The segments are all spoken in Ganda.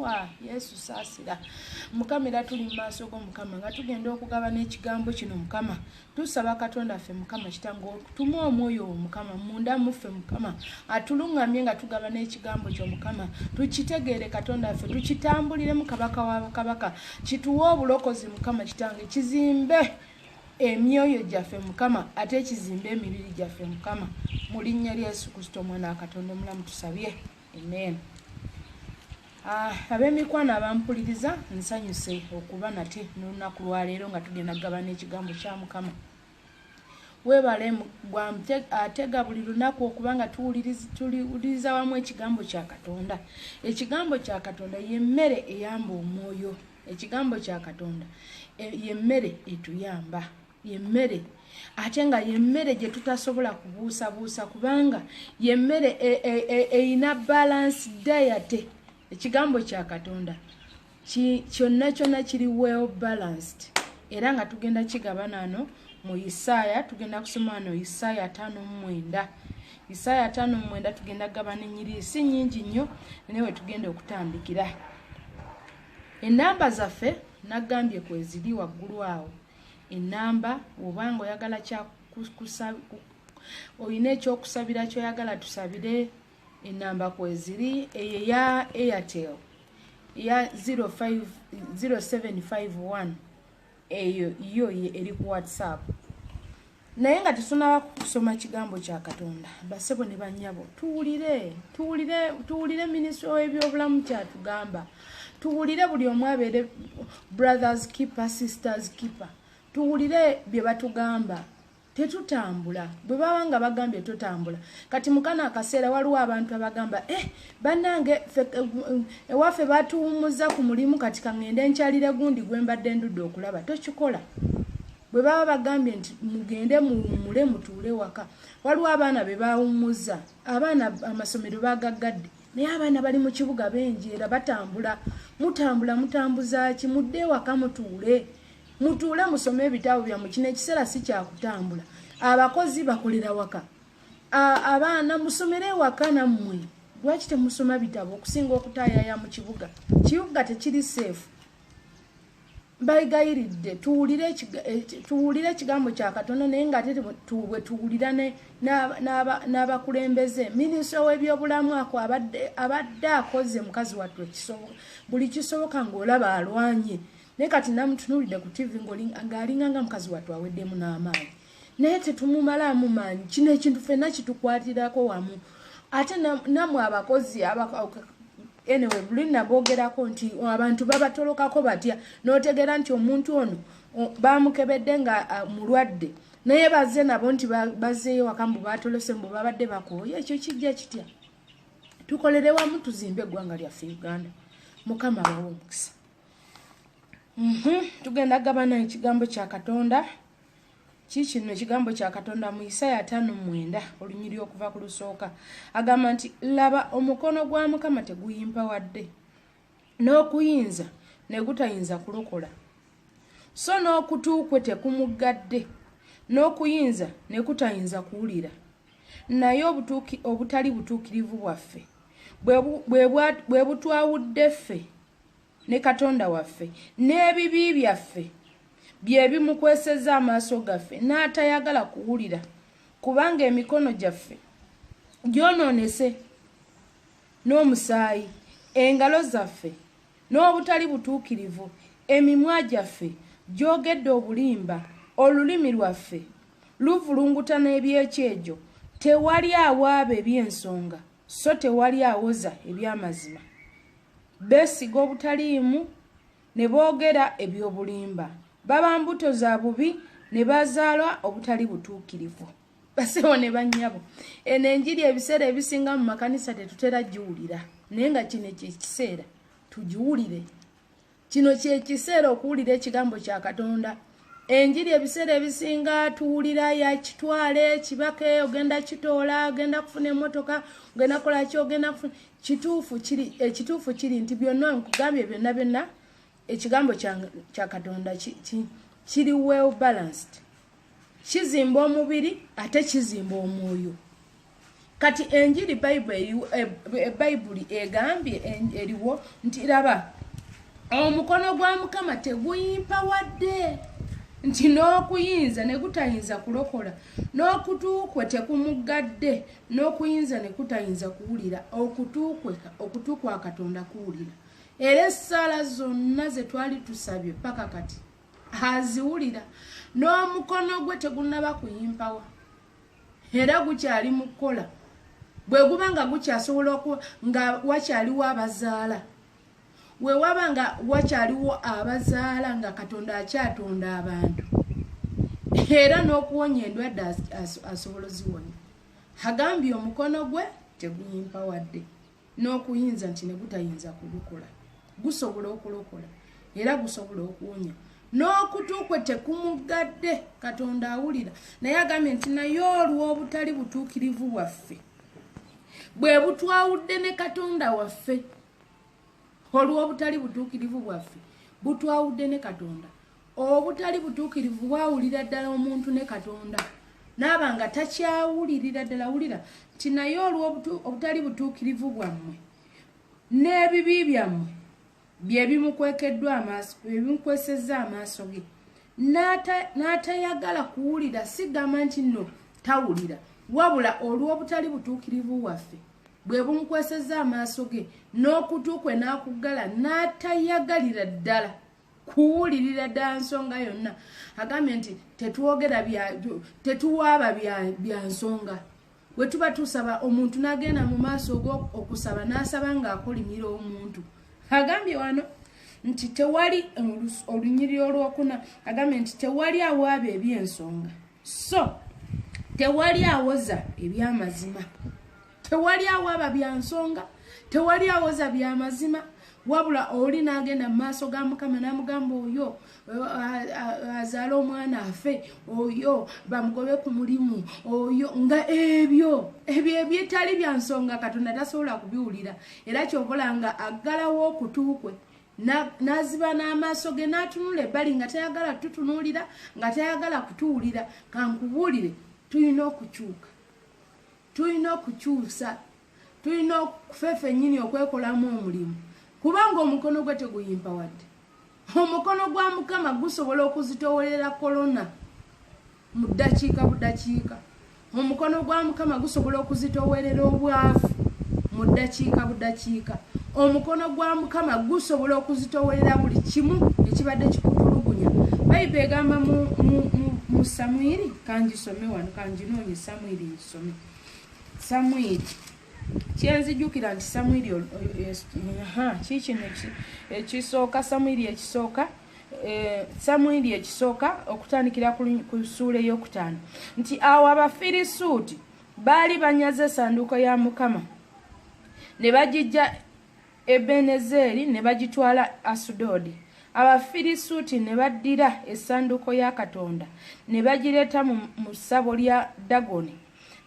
tuwa Yesu saasira Mukama era tuli mu maaso go Mukama nga tugenda okugaba n'ekigambo kino Mukama tusaba Katonda ffe Mukama kitango tuma omwoyo Mukama munda muffe Mukama atulungamye nga tugaba n'ekigambo kyo Mukama tukitegeere Katonda ffe tukitambulire mu kabaka wa kabaka kituwe obulokozi Mukama kitange kizimbe emyoyo gyaffe Mukama ate ekizimbe emibiri gyaffe Mukama mu linnya lya Yesu Kristo omwana wa Katonda omulamu tusabye amen. Ab'emikwano abampuliriza nsanyuse okuba nate n'olunaku lwa leero nga tugenda kugaba n'ekigambo kya Mukama. Weebale atega buli lunaku okubanga tuwuliriza wamu ekigambo kya Katonda. Ekigambo kya Katonda ye mmere eyamba omwoyo. Ekigambo kya Katonda ye mmere etuyamba. Ye mmere ate nga ye mmere gye tutasobola kubuusabuusa kubanga ye mmere eyina balance diet. Ekigambo kya Katonda kyonna kiri well balanced era nga tugenda kigaba nano mu Isaya tugenda kusoma no Isaya 5:9. Isaya 5:9 tugenda gaba n'ennyiriri si nnyingi nnyo newe tugenda okutandikira. Enamba zaffe nagambye kweziri waggulu awo. Enamba obanga oyagala kya oyina ekyokusabira kyoyagala tusabire enamba kweziri eya Airtel ya 0751 eyo eri ku WhatsApp. Naye nga tusunaba kusoma kigambo kya Katonda basebo ne banyabo tuwulire minisitule w'ebyobulamu kyatugamba. Tuwulire buli omu abeere brothers keeper sisters keeper. Tuwulire bye batugamba tetutambula bwe baba nga bagambye tutambula. Kati mukana akaseera waliwo abantu abagamba bannange ewaffe batuwummuza ku mulimu kati kangende nkyalire gundi gwe mbadde ndudde okulaba tokikola. Bwe baba bagambye nti mugende muwummule mutuule waka waliwo abaana be bawummuza abaana amasomero bagaggadde naye abaana bali mu kibuga benjeera batambula. Mutambuza ki mudde waka mutuule musome ebitabo byammwe. Kino ekiseera si kyakutambula. Abakozi bakolera waka abaana musomere waka nammwe. Lwaki temusoma bitabo okusinga okutaayaya mu kibuga? Kibuga tekiri safe. Bayigayiridde tuwulire ekigambo kya Katonda naye nga ate tuwulira n'abakulembeze. Minisitule w'ebyobulamu ako abadde akoze mukazi wattu buli kisoboka ng'olaba alwanye. Naye kati namutunuulidde ku TV ng'alinganga mukazi wattu aweddemu n'amaanyi. Naye tetumumalamu maanyi. Kino ekintu ffenna kitukwatirako wamu. Ate namwe abakozi anyway buli naboogerako nti abantu babatolokako batya n'otegeera nti omuntu ono bamukebedde nga mulwadde naye bazze nabo nti bazzeeyo waka mbu batolose mbu babadde bakooye. Ekyo kijja kitya? Tukolere wamu tuzimbe eggwanga lyaffe Uganda. Mukama abawe omukisa. Tugenda gabana ekigambo kya Katonda. Kino ekigambo kya Katonda mu Isaya 5:9 olunyiri okuva ku lusooka agamba nti laba omukono gwa Mukama teguyimpa wadde n'okuyinza ne gutayinza kulokola so n'okutuukwe tekumugadde n'okuyinza ne kutayinza kuwulira naye obutali butuukirivu bwaffe bwe butwawudde ffe ne Katonda waffe n'ebibi byaffe bye bimukweseza amaaso gaffe n'atayagala kuwulira kubanga emikono gyaffe gyonoonese n'omusaayi engalo zaffe n'obutali butuukirivu emimwa gyaffe gyogedde obulimba olulimi lwaffe luvulunguta n'ebyekyejo tewali awaaba eby'ensonga so tewali awoza eby'amazima beesiga obutaliimu ne boogera eby'obulimba baba mbuto za bubi ne bazaalwa obutali butuukirivu. Basebo ne bannyabo eno enjiri ebiseera ebisinga mu makanisa tetutera giwulira naye nga kino ekiseera tugiwulire. Kino kyekiseera okuwulira ekigambo kya Katonda. Enjiri ebiseera ebisinga tuwulira ya kitwale kibake ogenda kitoola ogenda kufuna emmotoka ogenda kola ki ogenda kufuna ekituufu kiri nti byonna nkugambye byonna ekigambo kya Katonda kiri well balanced. Kizimba omubiri ate kizimba omwoyo. kati enjiri Bayibuli egambye eriwo nti laba omukono gwa Mukama teguyimpa wadde nti n'okuyinza ne gutayinza kulokola n'okutuukwe tekumugadde n'okuyinza ne kutayinza kuwulira okutuukwa Katonda kuwulira era essaala zonna ze twali tusabye paka kati aziwulira n'omukono gwe tegunnaba kuyimpawa era gukyali mu kukola bwe guba nga gukyasobola nga wakyaliwo abazaala we waba nga wakyaliwo abazaala nga Katonda akyatonda abantu era n'okuwonya endwadde asobola ziwonya agambye omukono gwe teguyimpa wadde n'okuyinza nti ne gutayinza kugukola gusobola okulokola era gusobola okuwonya n'okutuukwe tekumugadde Katonda awulira naye agambye nti naye olw'obutali butuukirivu bwaffe bwe butwawudde ne Katonda waffe olw'obutali butuukirivu bwaffe butwawudde ne Katonda obutali butuukirivu bwawulira ddala omuntu ne Katonda n'aba nga takyawulirira ddala wulira nti naye olw'obutali butuukirivu bwammwe n'ebibi byammwe bye bimukwekeddwa amaaso ebimukwesezza amaaso ge n'atayagala kuwulira sigamba nti nno tawulira wabula olw'obutali butuukirivu bwaffe bwe bumukwesezza amaaso ge n'okutuukwe n'akugala n'atayagalira ddala kuwulirira ddala nsonga yonna agambye nti tetuwaaba bya nsonga bwe tuba tusaba omuntu n'agenda mu maaso okusaba n'asaba ng'akolimira omuntu agambye wano nti tewali olunyiriri olwokuna agambye nti tewali awaaba eby'ensonga so tewali awoza eby'amazima tewali awaaba bya nsonga tewali awoza by'amazima wabula oli n'agenda mu maaso ga Mukama n'amugamba oyo azaala omwana afe oyo bamugobe ku mulimu oyo nga ebyo ebyetali bya nsonga Katonda tasobola kubiwulira era kyobola nga aggalawo okutuukwe n'aziba n'amaaso ge n'atunula ebbali nga tayagala tutunuulira nga tayagala kutuwulira kankubuulire tulina okukyuka tulina okukyusa tulina okufeefe nnyini okwekolamu omulimu kubanga omukono gwe teguyimpa wadde omukono gwa Mukama gusobola okuzitowolera korona mu ddakiika budakiika omukono gwa Mukama gusobola okuzitowerera obwavu mu ddakiika budakiika omukono gwa Mukama gusobola okuzitowerera buli kimu ekibadde kikutulugunya Bayibuli egamba mu Samwiri kangisome wano kanjinoonye Samwiri nsome Samwiri kyenzijjukira nti Samwiri kikino ekisooka Samwiri ekisooka Samwiri ekisooka okutandikira ku ssuula ey'okutaano nti awo Abafirisuuti baali banyaze essanduuko ya Mukama ne bagijja Ebenezeri ne bagitwala Asudodi Abafirisuuti ne baddira essanduuko ya Katonda ne bagireeta mu ssabo lya Dagoni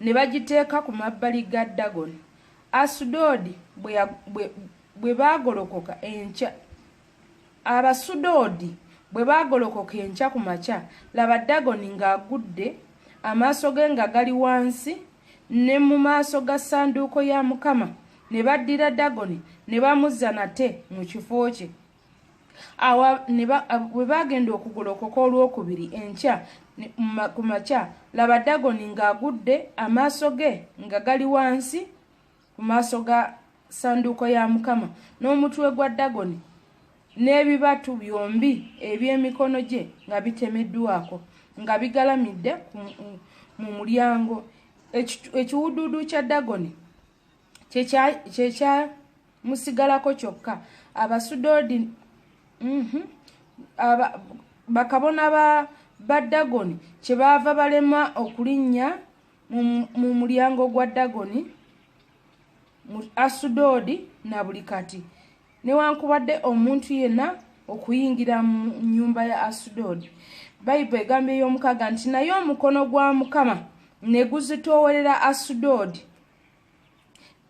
ne bagiteeka ku mabbali ga Dagoni Asudodi bwe baagolokoka enkya Abasudodi bwe baagolokoka enkya ku makya laba Dagoni ng'agudde amaaso ge nga gali wansi ne mu maaso ga ssanduuko ya Mukama ne baddira Dagoni ne bamuzza nate mu kifo kye bwe bagenda okugolokoka olwokubiri enkya ku makya laba Dagoni ng'agudde amaaso ge nga gali wansi ku maaso ga ssanduuko ya Mukama n'omutwe gwa Dagoni n'ebibatu byombi eby'emikono gye nga bitemeddwako nga bigalamidde mu mulyango ekiwuduudu kya Dagoni kyekya musigalako kyokka Abasudodi bakabona ba Dagoni kyebaava balema okulinnya mu mulyango gwa Dagoni mu Asudodi na buli kati newankubadde omuntu yenna okuyingira mu nnyumba ya Asudodi Bayibuli egamba ey'omukaaga nti naye omukono gwa Mukama ne guzitoowerera Asudodi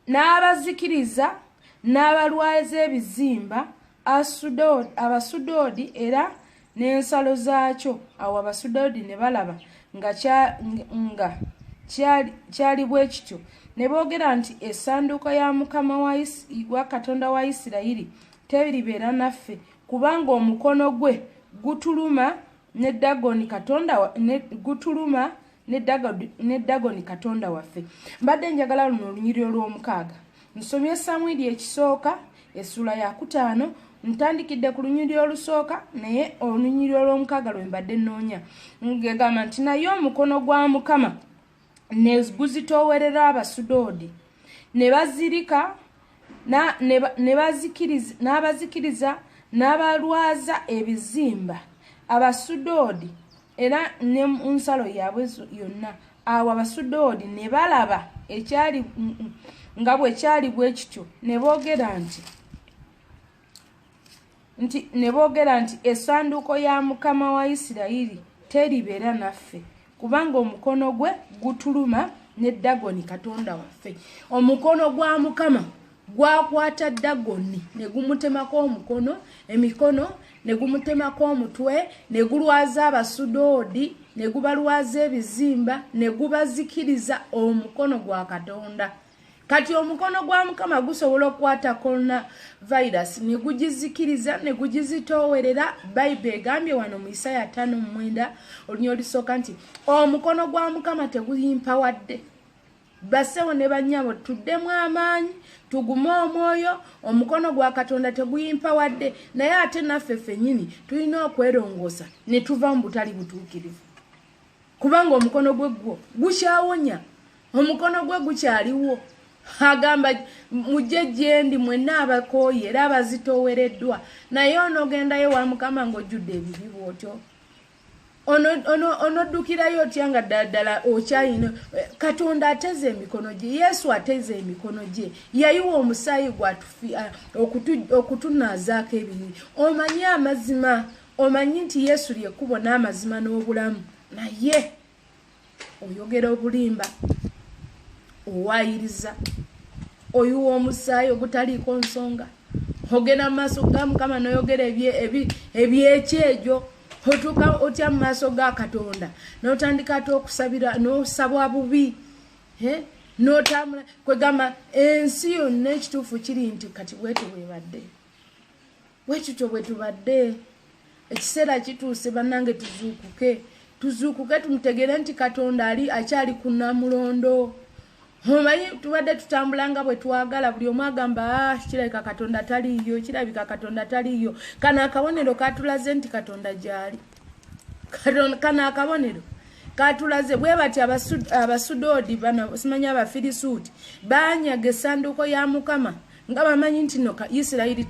n'abazikiriza n'abalwaza ebizimba Abasudodi era n'ensalo zaakyo awo Abasudodi ne balaba nga kyali bwe kityo ne boogera nti essanduuko ya mukama wa katonda wa Isirayiri teribeera naffe kubanga omukono gwe gutuluma ne Dagoni katonda waffe. Mbadde njagala luno olunyiriro lw'omukaaga. Nsomye Samwiri ekisooka essula ya 5 ntandikidde ku lunyiriro olusooka naye olunyiriro lw'omukaaga lwe mbadde nnoonya. Ngegamba nti naye omukono gwa Mukama ne guzitoowerera Abasudoodi ne bazirika n'abazikiriza n'abalwaza ebizimba Abasudoodi era ne mu nsalo yaabwe yonna. Awo Abasudoodi ne balaba ekyali nga bwe kyali bwe kityo ne boogera nti essanduuko ya Mukama wa Isirayiri teribeera naffe kubanga omukono gwe gutuluma ne Dagoni katonda waffe. Omukono gwa Mukama gwakwata Dagoni ne gumutemako emikono ne gumutemako omutwe ne gulwaza Abasudoodi ne gubalwaza ebizimba ne gubazikiriza omukono gwa Katonda. Kati omukono gwa Mukama gusobola okukwata coronavirus ne gugizikiriza ne gugizitoowerera. Bayibuli egambye wano mu Isaya 5:9 olunyiriro olusooka nti omukono gwa Mukama teguyimpawadde. Basewo ne bannyabo tuddemu amaanyi tugume omwoyo, omukono gwa Katonda teguyimpawadde. Naye ate naffe ffennyini tulina okwerongoosa ne tuva mu butali butuukirivu kubanga omukono gwe gukyawonya, omukono gwe gukyaliwo. Agamba mujje gye ndi mwenna abakooye era abazitoowereddwa. Naye onogendayo wa Mukama ng'ojjudde ebibi bw'otyo. Onoddukirayo otya nga ddala okyayina. Katonda ateze emikono gye, Yesu ateze emikono gye, yayiwa omusaayi okutunaazaako ebibi. Omanyi amazima, omanyi nti Yesu ly'ekkubo n'amazima n'obulamu. Naye oyogera obulimba, owayiriza, oyiwa omusaayi ogutaliiko nsonga, ogenda mu maaso ga Mukama n'oyogera ebyekyejo, otuuka otya mu maaso ga Katonda n'otandika ate okusabira n'osabwa bubi, n'otambula. Kwegamba ensi yonna ekituufu kiri nti kati bwetyo bwebadde, bwekityo bwe tubadde. Ekiseera kituuse bannange tuzuukuke tumutegere nti Katonda akyali ku Namulondo. Omanyi tubadde tutambula nga bwe twagala, buli omu agamba kirabika Katonda taliiyo, kirabika Katonda taliiyo. Kano akabonero katulaze nti Katonda gyali. Kano akabonero katulaze bwe bati Abasudoodi bano simanyi Abafirisuuti banyaga essanduuko ya Mukama nga bamanyi nti no Isirayiri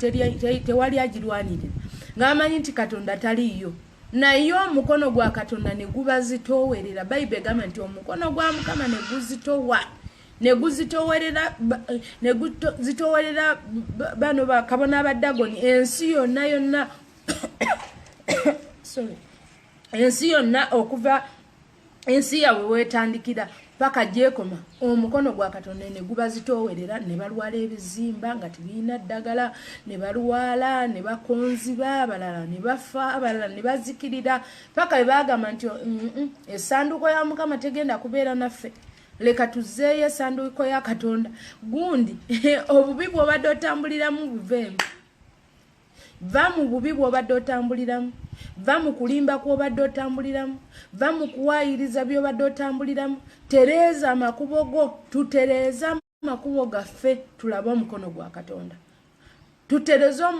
tewali agirwanirira, nga bamanyi nti Katonda taliiyo. Naye omukono gwa Katonda ne gubazitoowerera. Bayibuli egamba nti omukono gwa Mukama ne guzitoowerera bano bakabona ba Dagoni. Ensi yonna ensi yonna okuva ensi yaabwe wetandikira paka gyekoma, omukono gwa Katonda ne gubazitoowerera ne balwala ebizimba nga tebirina ddagala, ne balwala ne bakonziba, abalala ne bafa, abalala ne bazikirira paka bwe bagamba nti essanduuko ya Mukama tegenda kubeera naffe, leka tuzzeeyo essanduuko ya Katonda. Gundi obubi bw'obadde otambuliramu buveemu. Va mu bubi bw'obadde otambuliramu, va mu kulimba kw'obadde otambuliramu, va mu kuwaayiriza by'obadde otambuliramu. Tereeza amakubo go, tutereeza amakubo gaffe tulabe omukono gwa Katonda. Tutereeza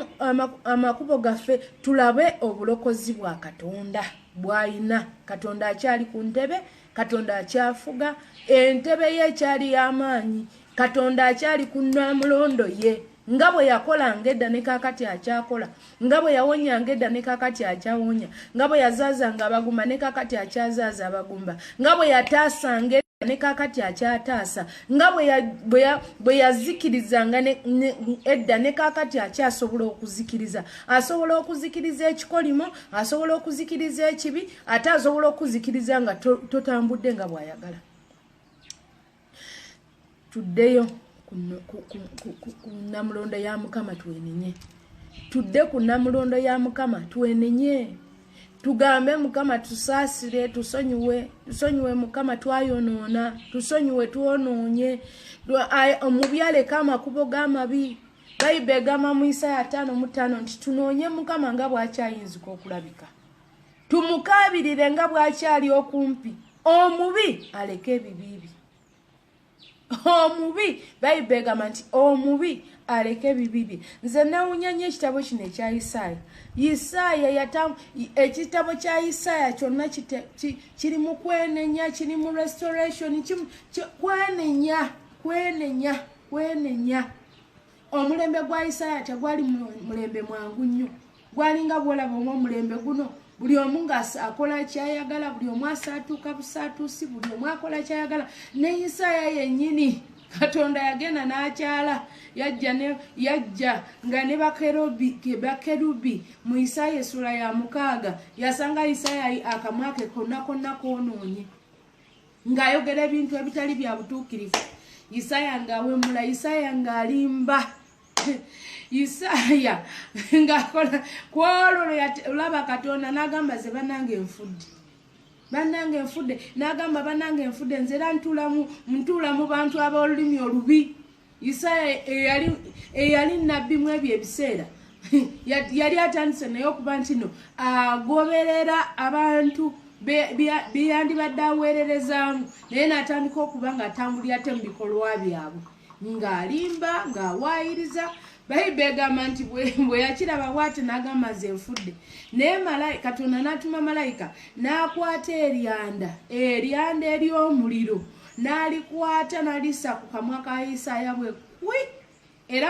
amakubo gaffe tulabe obulokozi bwa Katonda bw'ayina. Katonda akyali ku ntebe, Katonda akyafuga, entebe ye ekyali y'amaanyi, Katonda akyali ku Namulondo ye. Nga bwe yakola ngedda ne kaakati akyakola, nga bwe yawonya ngedda ne kaakati akyawonya, nga bwe yazaazanga abagumba ne kaakati akyazaaza abagumba, nga bwe yataasa ngedda ne kaakati akyataasa, nga bwe yazikirizanga edda ne kaakati akyasobola okuzikiriza. Asobola okuzikiriza ekikolimo, asobola okuzikiriza ekibi, ate asobola okuzikiriza nga totambudde nga bw'ayagala. Tuddeyo ku Namulondo ya Mukama twenenye. Tudde ku Namulondo ya Mukama twenenye. tugambe mukama tusaasire tusonyiwe mukama twayonoona tusonyiwe tuwonoonye omubi aleka amakubo g'amabi Bayibuli egamba mu Isaya 5:5 nti tunoonye mukama nga bw'akyayinzika okulabika tumukaabirire nga bw'akyali okumpi omubi aleke ebibi omubi Bayibuli egamba nti omubi aleke ebibi nze nawunyanya ekitabo kino ekya Isaya ekitabo kya Isaya kyonna kiri mu kwenenya kiri mu restoration kwenenya omulembe gwa Isaya tegwali mulembe mwangu nnyo gwalinga bwolaba omulembe guno buli omu ng'akola kyayagala buli omu asaatuuka busaatuusi buli omu akola kyayagala ne Isaya yennyini Katonda yagenda n'akyala yajja nga ne bakerubi mu Isaya essula ya 6 yasanga Isaya akamwa ke konna kwonoonye ng'ayogera ebintu ebitali bya butuukirivu Isaya ng'awemula Isaya ng'alimba Isaya ng'akola kwololo olaba Katonda n'agamba ze bannange enfudde n'agamba bannange enfudde nze era ntuula mu bantu ab'olulimi olubi Isaya eyali nnabbi mu ebyo ebiseera yali atandise naye okuba nti no agoberera abantu beyandibadde aweererezaamu naye n'atandika okuba ng'atambulira ate mu bikolwa byabwe ng'alimba ng'awaayiriza Bayibuli egamba nti bwe yakiraba bw'ati n'agamba ze enfudde naye Katonda n'atuma malayika n'akwata eryanda ery'omuliro n'alikwata n'alissa ku kamwa ka Isaya era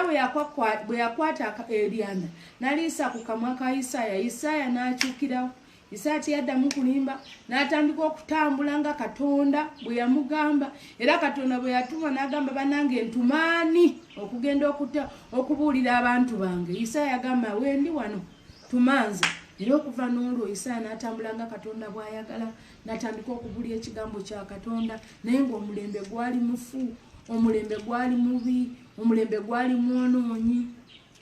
bwe yakwata eryanda n'alissa ku kamwa ka Isaya n'akyukirawo Isaya teyaddamu kulimba n'atandika okutambula nga Katonda bwe yamugamba era Katonda bwe yatuma n'agamba bannange ntumaani okugenda okubuulira abantu bange Isaya yagamba wendi wano tumanze era okuva n'olwo Isaya n'atambula nga Katonda bw'ayagala n'atandika okubuulira ekigambo kya Katonda naye ng'omulembe gwali mufu omulembe gwali mubi omulembe gwali mwonoonyi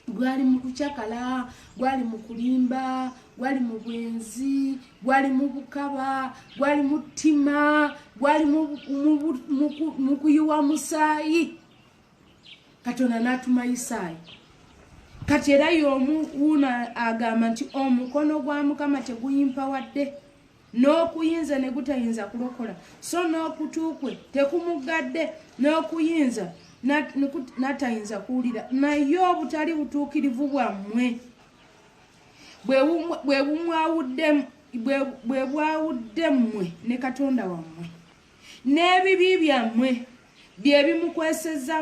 gwali mu kucakala gwali mu kulimba gwali mu bwenzi gwali mu bukaba gwali mu ttima gwali mu kuyiwa musaayi Katonda n'atuma Isaya kati era y'omu wuuna agamba nti omukono gwa Mukama teguyimpawadde n'okuyinza ne gutayinza kulokola so n'okutuukwe tekumugadde n'okuyinza n'atayinza kuwulira naye obutali butuukirivu bwammwe bwe bwawudde mmwe ne Katonda wammwe n'ebibi byammwe bye bimukwesezza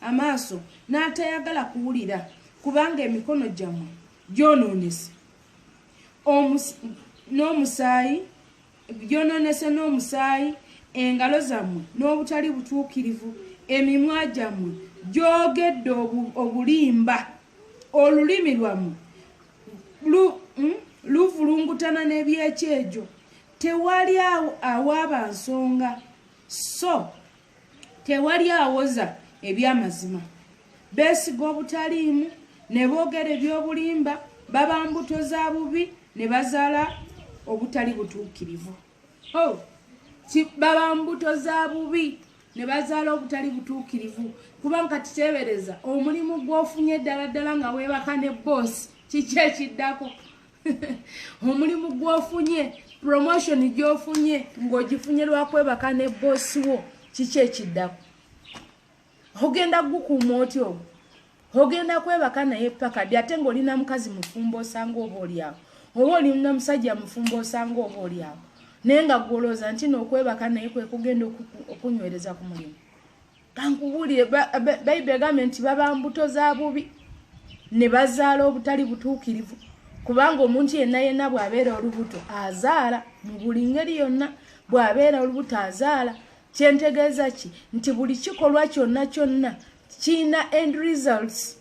amaaso n'atayagala kuwulira kubanga emikono gyammwe gyonoonese n'omusaayi engalo zammwe n'obutali butuukirivu emimwa gyammwe gyogedde obulimba olulimi lwammwe luvulungutana n'ebyekyejo tewali awaaba nsonga so tewali awoza eby'amazima beesiga obutaliimu ne boogera eby'obulimba baba mbuto za bubi ne bazaala obutali butuukirivu baba mbuto za bubi ne bazaala obutali butuukirivu kubanga kiteebereza omulimu gw'ofunye ddala nga weebaka ne boosi kiki ekiddako omulimu gw'ofunye promotion gy'ofunye ng'ogifunye lwakwebaka ne boosi wo kiki ekiddako ogenda gukuuma oti ogwo ogenda kwebaka naye paka ate ng'olina mukazi mufumbo osanga oba oliawo oba olina musajja mufumbo osanga oba oliawo naye nga gwolooza nti n'okwebaka naye kwe kugenda okunywereza ku mulimu kankubuulire Bayibuli egambye nti baba mbuto za bubi ne bazaala obutali butuukirivu kubanga omuntu yenna bw'abeera olubuto azaala mu buli ngeri yonna bw'abeera olubuto azaala kyentegeeza ki nti buli kikolwa kyonna kiina end results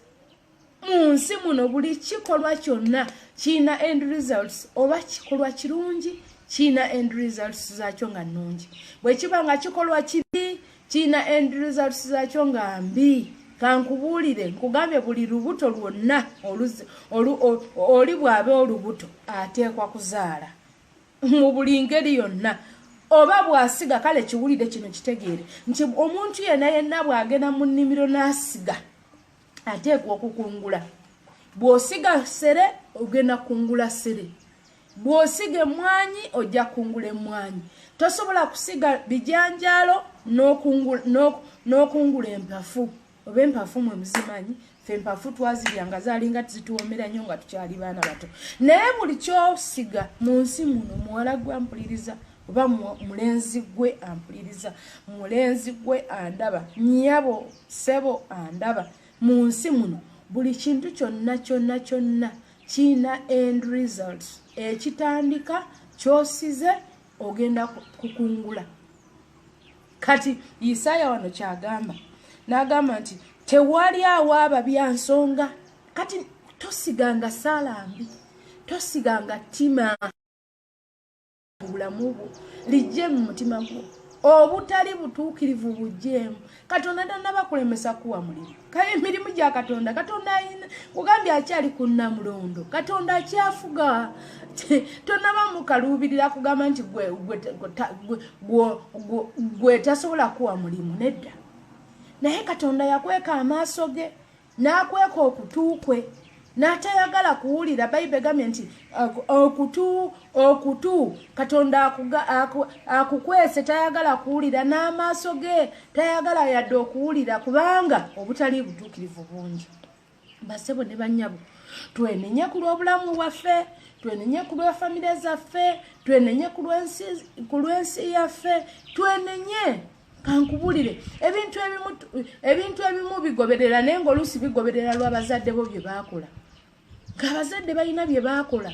mu nsi muno buli kikolwa kyonna kiina end results oba kikolwa kirungi kiina end results zaakyo nga nnungi bwe kiba nga kikolwa kibi kiina end results zaakyo nga mbi kankubuulire nkugambye buli lubuto lwonna oli bw'abe olubuto ateekwa kuzaala mu buli ngeri yonna oba bw'asiga kale kiwulire kino kitegeere nti omuntu yenna bw'agenda mu nnimiro n'asiga ateekwa okukungula bw'osiga sere ogenda kungula sere bw'osiga emmwanyi ojja kungula emmwanyi tosobola kusiga bijanjaalo n'okungula empafu oba empafu mwe muzimanyi ffe empafu twaziryanga zaalinga zituwoomera nnyo nga tukyali baana bato naye buli kyosiga mu nsi muno muwala gwe ampuliriza oba mulenzi gwe ampuliriza mulenzi gwe andaba nnyabo ssebo andaba mu nsi muno buli kintu kyonna kiina end result ekitandika kyosize ogenda kukungula kati Isaaya wano kyagamba n'agamba nti tewali awo ababyansonga kati tosiganga saalambi tosiganga ttima bulamu bwo lijje mu mutima gwo obutali butuukirivu bujjeemu katonda tannabakulemesa kuwa mulimu kale emirimu gya katonda ayina ugambye akyali ku nnamulondo katonda akyafuga tonnaba mukaluubirira kugamba nti gwe tasobola kuwa mulimu nedda naye katonda yakweka amaaso ge n'akweka okutuukwe n'atayagala kuwulira Bayibuli egambye nti okutu katonda akukwese tayagala kuwulira n'amaaso ge tayagala yadde okuwulira kubanga obutali butuukirivu bungi basebo ne bannyabo twenenye ku lw'obulamu bwaffe twenenye ku lwa famire zaffe twenenye ku lw'ensi yaffe twenenye kankubulire ebintu ebimu bigoberera naye ng'oluusi bigoberera lw'abazadde bo bye baakola ng'abazadde balina bye baakola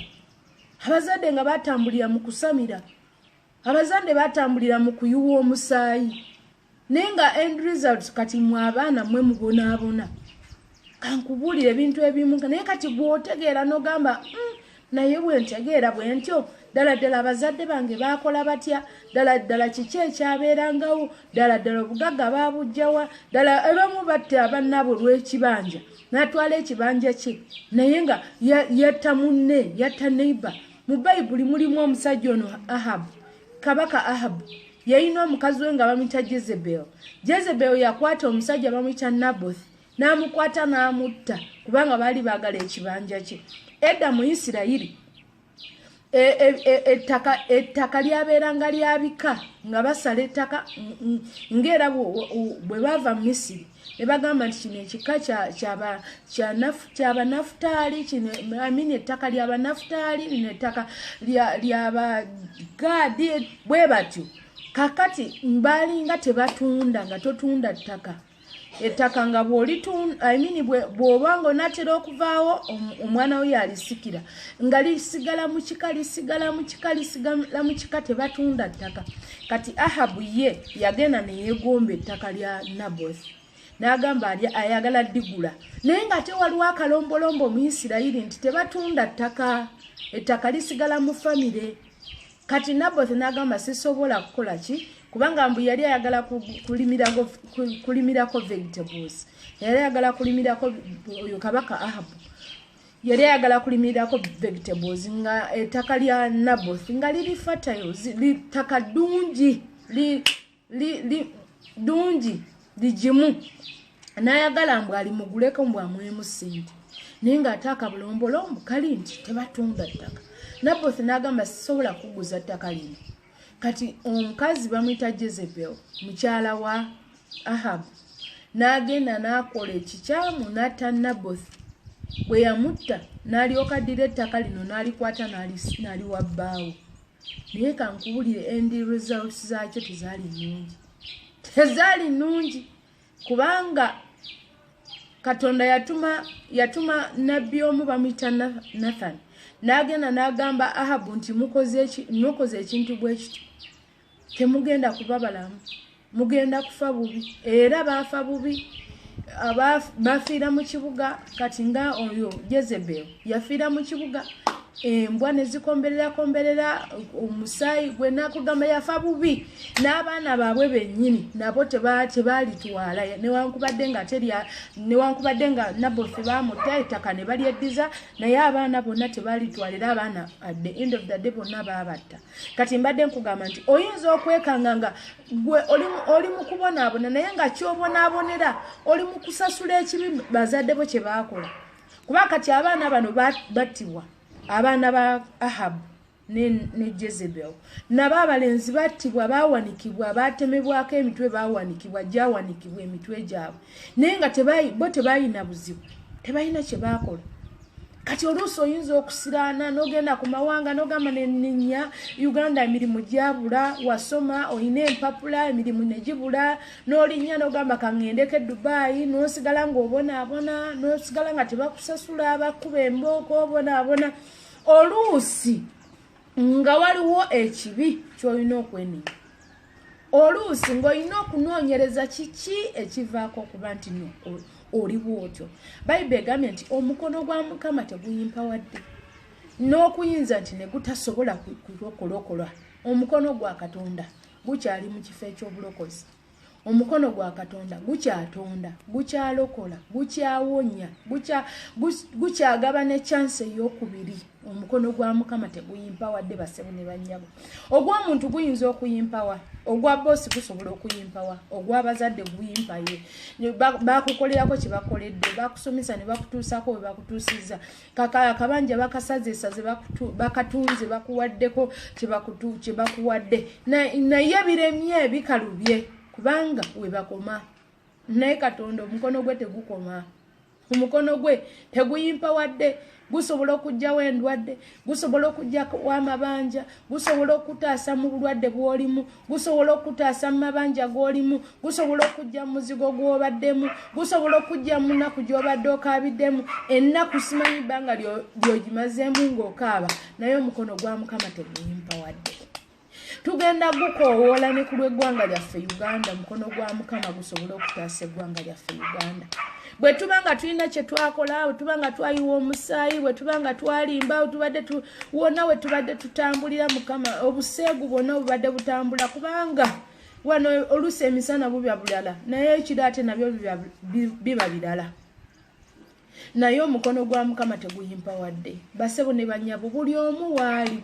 abazadde nga batambulira mu kusamira abazadde batambulira mu kuyuwa omusaayi naye nga end results kati mwe abaana mwe mubonaabona kankubulire ebintu ebimu naye kati bw'otegeera n'ogamba naye bwe ntegeera bwe ntyo ddala abazadde bange baakola batya ddala kiki ekyabeerangawo ddala obugagga baabujjawa ddala abamu batte abannaabo olw'ekibanja n'atwala ekibanja kye naye nga yatta munne yatta neighbor mu Bayibuli mulimu omusajja ono Ahabu kabaka Ahabu yalina omukazi we nga bamuyita Jezebel yakwata omusajja bamuyita Naboth n'amukwata n'amutta kubanga baali baagala ekibanja kye edda mu Isirayiri ettaka lyabeeranga lyabika nga basala ettaka ng'era bwe bava mu Misiri ne bagamba nti kino ekika ky'Abanafutaali kino ettaka ly'Abanafutaali lino ettaka ly'Abagaadi bwe batyo kakati mbaalinga tebatunda nga totunda ttaka ettaka nga bw'oba ng'onaatera okuvaawo omwana we yalisikira nga lisigala mu kika tebatunda ttaka kati Ahabu ye yagenda ne yeegomba ettaka lya Naboth n'agamba ayagala digula naye nga ate waliwo akalombolombo mu Isirayiri nti tebatunda ttaka ettaka lisigala mu famire kati Naboth n'agamba sisobola kukola ki kubanga mbu yali ayagala kulimirako vegetables yali ayagala kulimirako oyo kabaka Ahabu yali ayagala kulimirako vegetables nga ettaka lya Naboth nga liri fertile littaka ddungi ddungi ligimu n'ayagala mbu alimuguleko mbu amwemu ssente naye ng'ate akabulombolombo kali nti tebatunda ttaka Naboth n'agamba sisobola kuguza ttaka lino kati omukazi bamuyita Jezebel mukyala wa Ahabu n'agenda n'akola ekikyamu n'atta Naboth bwe yamutta n'alyoka addira ettaka lino n'alikwata n'aliwa bbaawo naye kankubulire end results zaakyo tezaali nnungi kubanga Katonda yatuma nabbi omu bamuyita Nathan n'agenda n'agamba Ahabu nti mukoze ekintu bwe kityo temugenda kuba balamu mugenda kufa bubi era baafa bubi bafiira mu kibuga kati nga oyo Jezebel yafiira mu kibuga embwa ne zikomberera omusaayi gwe nakugamba yafa bubi n'abaana baabwe bennyini nabo tebaalitwala newankubadde nga Naboth bamutta ettaka ne balyeddiza naye abaana bonna tebaalitwalira abaana at the end of the day bonna baabatta kati mbadde nkugamba nti oyinza okwekanga nga gwe oli mu kubonaabona naye nga kyobonaabonera oli mu kusasula ekibi bazadde bo kye baakola kuba kati abaana bano battibwa abaana ba Ahabu ne Jezebel nabo abalenzi battibwa baawanikibwa baatemebwako emitwe baawanikibwa gyawanikibwa emitwe gyabwe naye nga bo tebayina buzibu tebayina kye baakola kati oluusi oyinza okusiraana n'ogenda ku mawanga n'ogamba nenya Uganda emirimu gyabula wasoma oyina empapula emirimu ne gibula n'olinnya n'ogamba kangendeko Dubai n'osigala ng'obonaabona n'osigala nga tebakusasula bakuba embooko obonaabona oluusi nga waliwo ekibi ky'olina okwenenya oluusi ng'olina okunoonyereza kiki ekivaako okuba nti oli bwotyo Bayibuli egambye nti omukono gwa Mukama teguyimpawadde n'okuyinza nti ne gutasobola kulokola omukono gwa Katonda gukyali mu kifo eky'obulokozi omukono gwa Katonda gukyatonda gukyalokola gukyawonya gukyagaba ne chance ey'okubiri omukono gwa Mukama teguyimpawadde basebo ne bannyabo ogw'omuntu guyinza okuyimpawa ogwa bosi gusobola okuyimpawa ogw'abazadde guyimpaye bakukolerako kye bakoledde bakusomesa ne bakutuusako we bakutuusiza akabanja bakasazeesaze bakatunze bakuwaddeko kye bakuwadde naye biremye bikalubye kubanga we bakoma naye Katonda omukono gwe tegukoma omukono gwe teguyimpawadde gusobola okujjawo endwadde gusobola okujja w'amabanja gusobola okutaasa mu bulwadde bw'olimu gusobola okutaasa mu mabanja g'olimu gusobola okujja mu muzigo gw'obaddemu gusobola okujja mu nnaku gy'obadde okaabiddemu ennaku simanyi bbanga ly'ogimazeemu ng'okaaba naye omukono gwa Mukama teguyimpawadde tugenda gukoowoola ne ku lw'eggwanga lyaffe Uganda omukono gwa Mukama gusobola okutaasa eggwanga lyaffe Uganda bwe tuba nga tulina kye twakola bwe tuba nga twayiwa omusaayi bwe tuba nga twalimba wonna we tubadde tutambulira Mukama obuseegu bwonna bubadde butambula kubanga wano oluusi emisana bubya bulala naye ekiro ate nabyo biba birala naye omukono gwa Mukama teguyimpawadde basebo ne bannyabo buli omu waali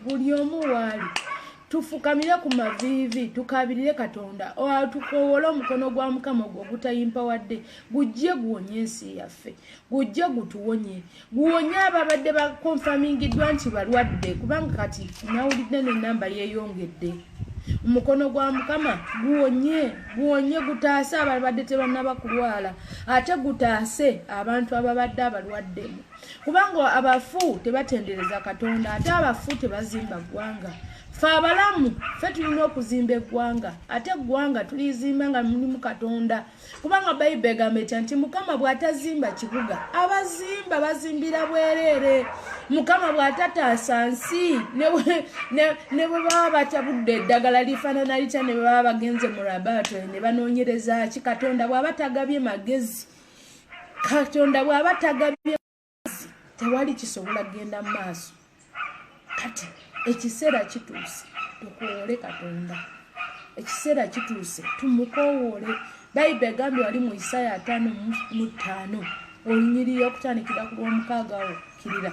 tufukamire ku mavivi tukabirire Katonda tukowole omukono gwa Mukama gwo gutayimpawadde gujje guwonye ensi yaffe gujje gutuwonye guwonye ababadde bakonfamingiddwa nti balwadde kubanga kati nawulidde n'ennamba yeeyongedde omukono gwa Mukama guwonye gutaase ababadde tebannaba kulwala ate gutaase abantu ababadde abalwaddemu kubanga abafu tebatendereza Katonda ate abafu tebazimba ggwanga fe abalamu fe tulina okuzimba eggwanga ate eggwanga tulizimba nga mulimu Katonda kubanga Bayibuli egamba nti Mukama bw'atazimba kibuga abazimba bazimbira bwereere Mukama bw'atataasa nsi ne bwe baba batabudde eddagala lifaanana litya ne bwe baba bagenze mu laboratory ne banoonyereza ki Katonda bw'aba tagabye magezi tewali kisobola kugenda mu maaso kati ekiseera kituuse tukoowole Katonda ekiseera kituuse tumukoowole Bayibuli egambye wali mu Isaya 5:5 olunyiriri okutandikira ku lw'omukaaga kirira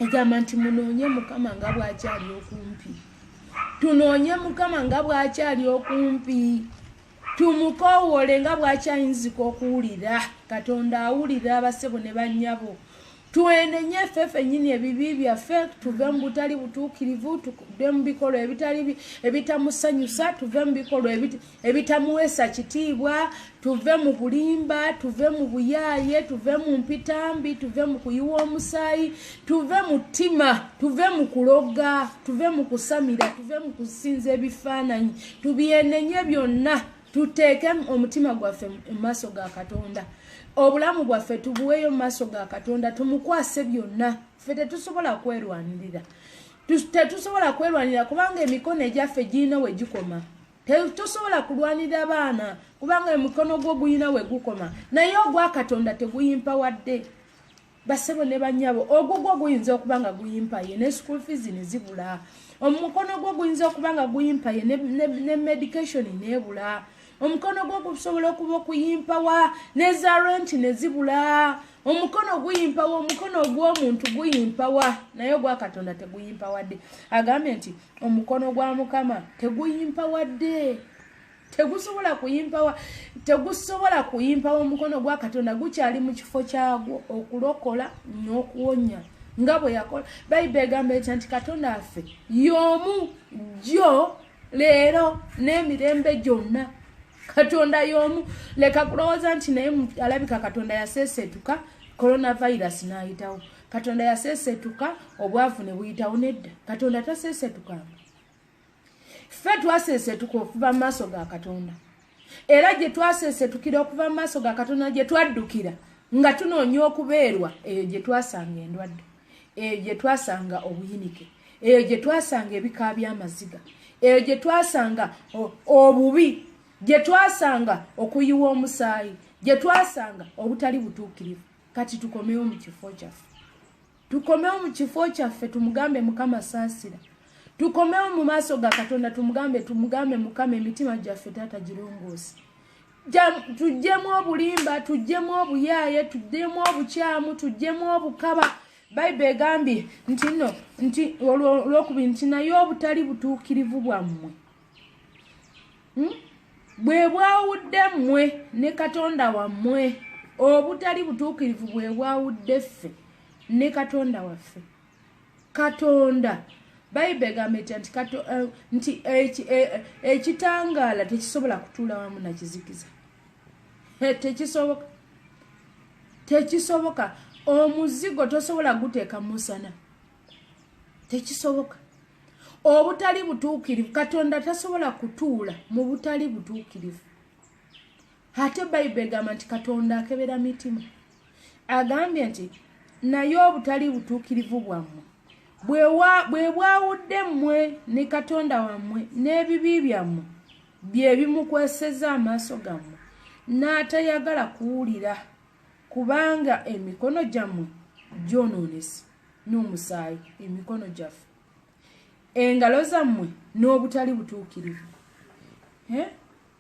egamba nti munoonye Mukama nga bw'akyali okumpi tunoonye Mukama nga bw'akyali okumpi tumukoowole nga bw'akyayinzika okuwulira Katonda awulira abasebo ne bannyabo tuenenye fefe nyini ebibi byaffe tuve mu butali butuukirivu tuve mu bikolwa ebitamusanyusa tuve mu bikolwa ebitamuweesa kitiibwa tuve mu bulimba tuve mu buyaaye tuve mu mpitambi tuve mu kuyiwa omusaayi tuve mu ttima tuve mu kuloga tuve mu kusamira tuve mu kusinza ebifaananyi tubyenenye byonna tuteeke omutima gwaffe mu maaso ga Katonda obulamu bwaffe tubuweeyo mu maaso ga Katonda tumukwase byonna ffe tetusobola kwerwanirira kubanga emikono egyaffe girina we gikoma tetusobola kulwanirira baana kubanga emikono gwo guyina we gukoma naye ogwa Katonda teguyimpawadde basebo ne banyabo ogwo guyinza okubanga guyimpa ye ne school fees ne zibula omukono gwo guyinza okubanga guyimpa ye ne medication nebula omukono gwo gusobola okuba okuyimpa wa ne za rent ne zibula omukono guyimpa wa omukono gw'omuntu guyimpa wa naye gwa Katonda teguyimpa wadde agambe nti omukono gwa Mukama teguyimpa wadde tegusobola kuyimpa wa omukono gwa Katonda gukyali mu kifo kyagwo okulokola n'okuwonya nga bwe yakola Bayibuli egamba nti Katonda affe y'omu jjo leero n'emirembe gyonna Katonda y'omu leka kulowooza nti naye alabika Katonda yaseesetuka coronavirus n'ayitawo Katonda yaseesetuka obwavu ne buyitawo nedda Katonda taseesetukanga ffe twaseesetuka okuva mu maaso ga Katonda era gye twaseesetukira okuva mu maaso ga Katonda gye twaddukira nga tunoonya okubeerwa eyo gye twasanga endwadde eyo gye twasanga obuyinike eyo gye twasanga ebika by'amaziga eyo gye twasanga obubi gye twasanga okuyiwa omusaayi gye twasanga obutali butuukirivu kati tukomewo mu kifo kyaffe tumugambe Mukama saasira tukomewo mu maaso ga Katonda tumugambe Mukama emitima gyaffe taata girongoose tujjemu obulimba tujjemu obuyaaye tujjemu obukyamu tujjemu obukaba Bayibuli egambye nti olwokubiri nti naye obutali butuukirivu bwammwe bwe bwawudde mmwe ne Katonda wammwe obutali butuukirivu bwe bwawudde ffe ne Katonda waffe Katonda Bayibuli egambye nti ekitangaala tekisobola kutuula wamu na kizikiza tekisoboka omuzigo tosobola guteeka musana tekisoboka obutali butuukirivu Katonda tasobola kutuula mu butali butuukirivu ate Bayibuli egamba nti Katonda akebera mitima agambye nti naye obutali butuukirivu bwammwe bwe bwawudde mmwe ne Katonda wammwe n'ebibi byammwe bye bimukweseza amaaso gammwe n'atayagala kuwulira kubanga emikono gyammwe gyonoonese n'omusaayi emikono gyaffe engalo zammwe n'obutali butuukirivu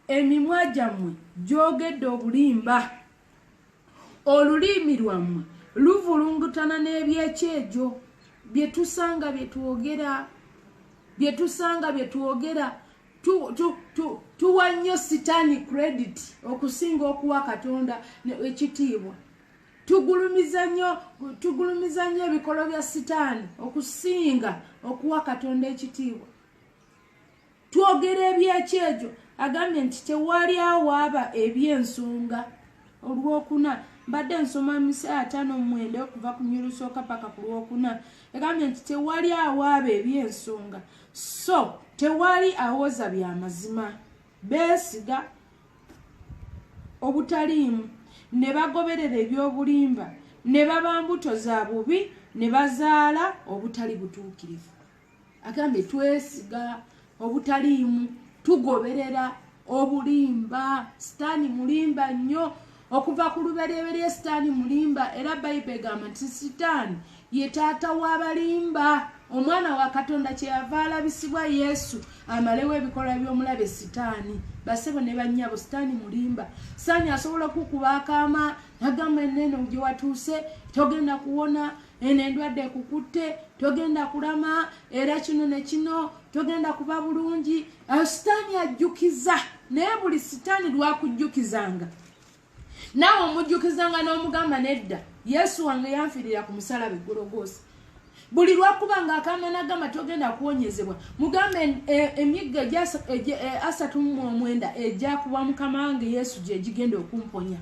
emimwa gyammwe gyogedde obulimba olulimi lwammwe luvulungutana n'ebyekyejo byetusanga byetwogera tuwa nnyo sitaani credit okusinga okuwa Katonda ekitiibwa tugulumiza nnyo ebikolo bya sitaani okusinga okuwa Katonda ekitiibwa twogera ebyekyejo agambye nti tewali awaaba ebyensonga olwokuna mbadde nsoma Misaya 5:9 okuva ku Nnyulusooka paka ku Lwokuna egambye nti tewali awaaba ebyensonga so tewali awoza by'amazima beesiga obutaliimu ne bagoberera ebyobulimba ne baba mbuto za bubi ne bazaala obutali butuukirivu agambye twesiga obutaliimu tugoberera obulimba sitaani mulimba nnyo okuva ku lubereberye sitaani mulimba era Bayibuli egamba nti sitaani ye taata w'abalimba omwana wa Katonda kyeyava alabisibwa Yesu amalewo ebikolwa by'omulabe sitaani basebo ne bannyabo sitaani mulimba saani asobola okukuba akaama nagamba eneno gye watuuse togenda kuwona eno endwadde ekukutte togenda kulama era kino ne kino togenda kuba bulungi sitaani ajjukiza naye buli sitaani lwakujjukizanga naawe omujjukizanga n'omugamba nedda Yesu wange yanfiirira ku musalaba Gologoosa buli lwakubanga akaama nagamba togenda kuwonyezebwa mugambe emigga 39 egyakuba Mukama wange Yesu gye gigenda okumponya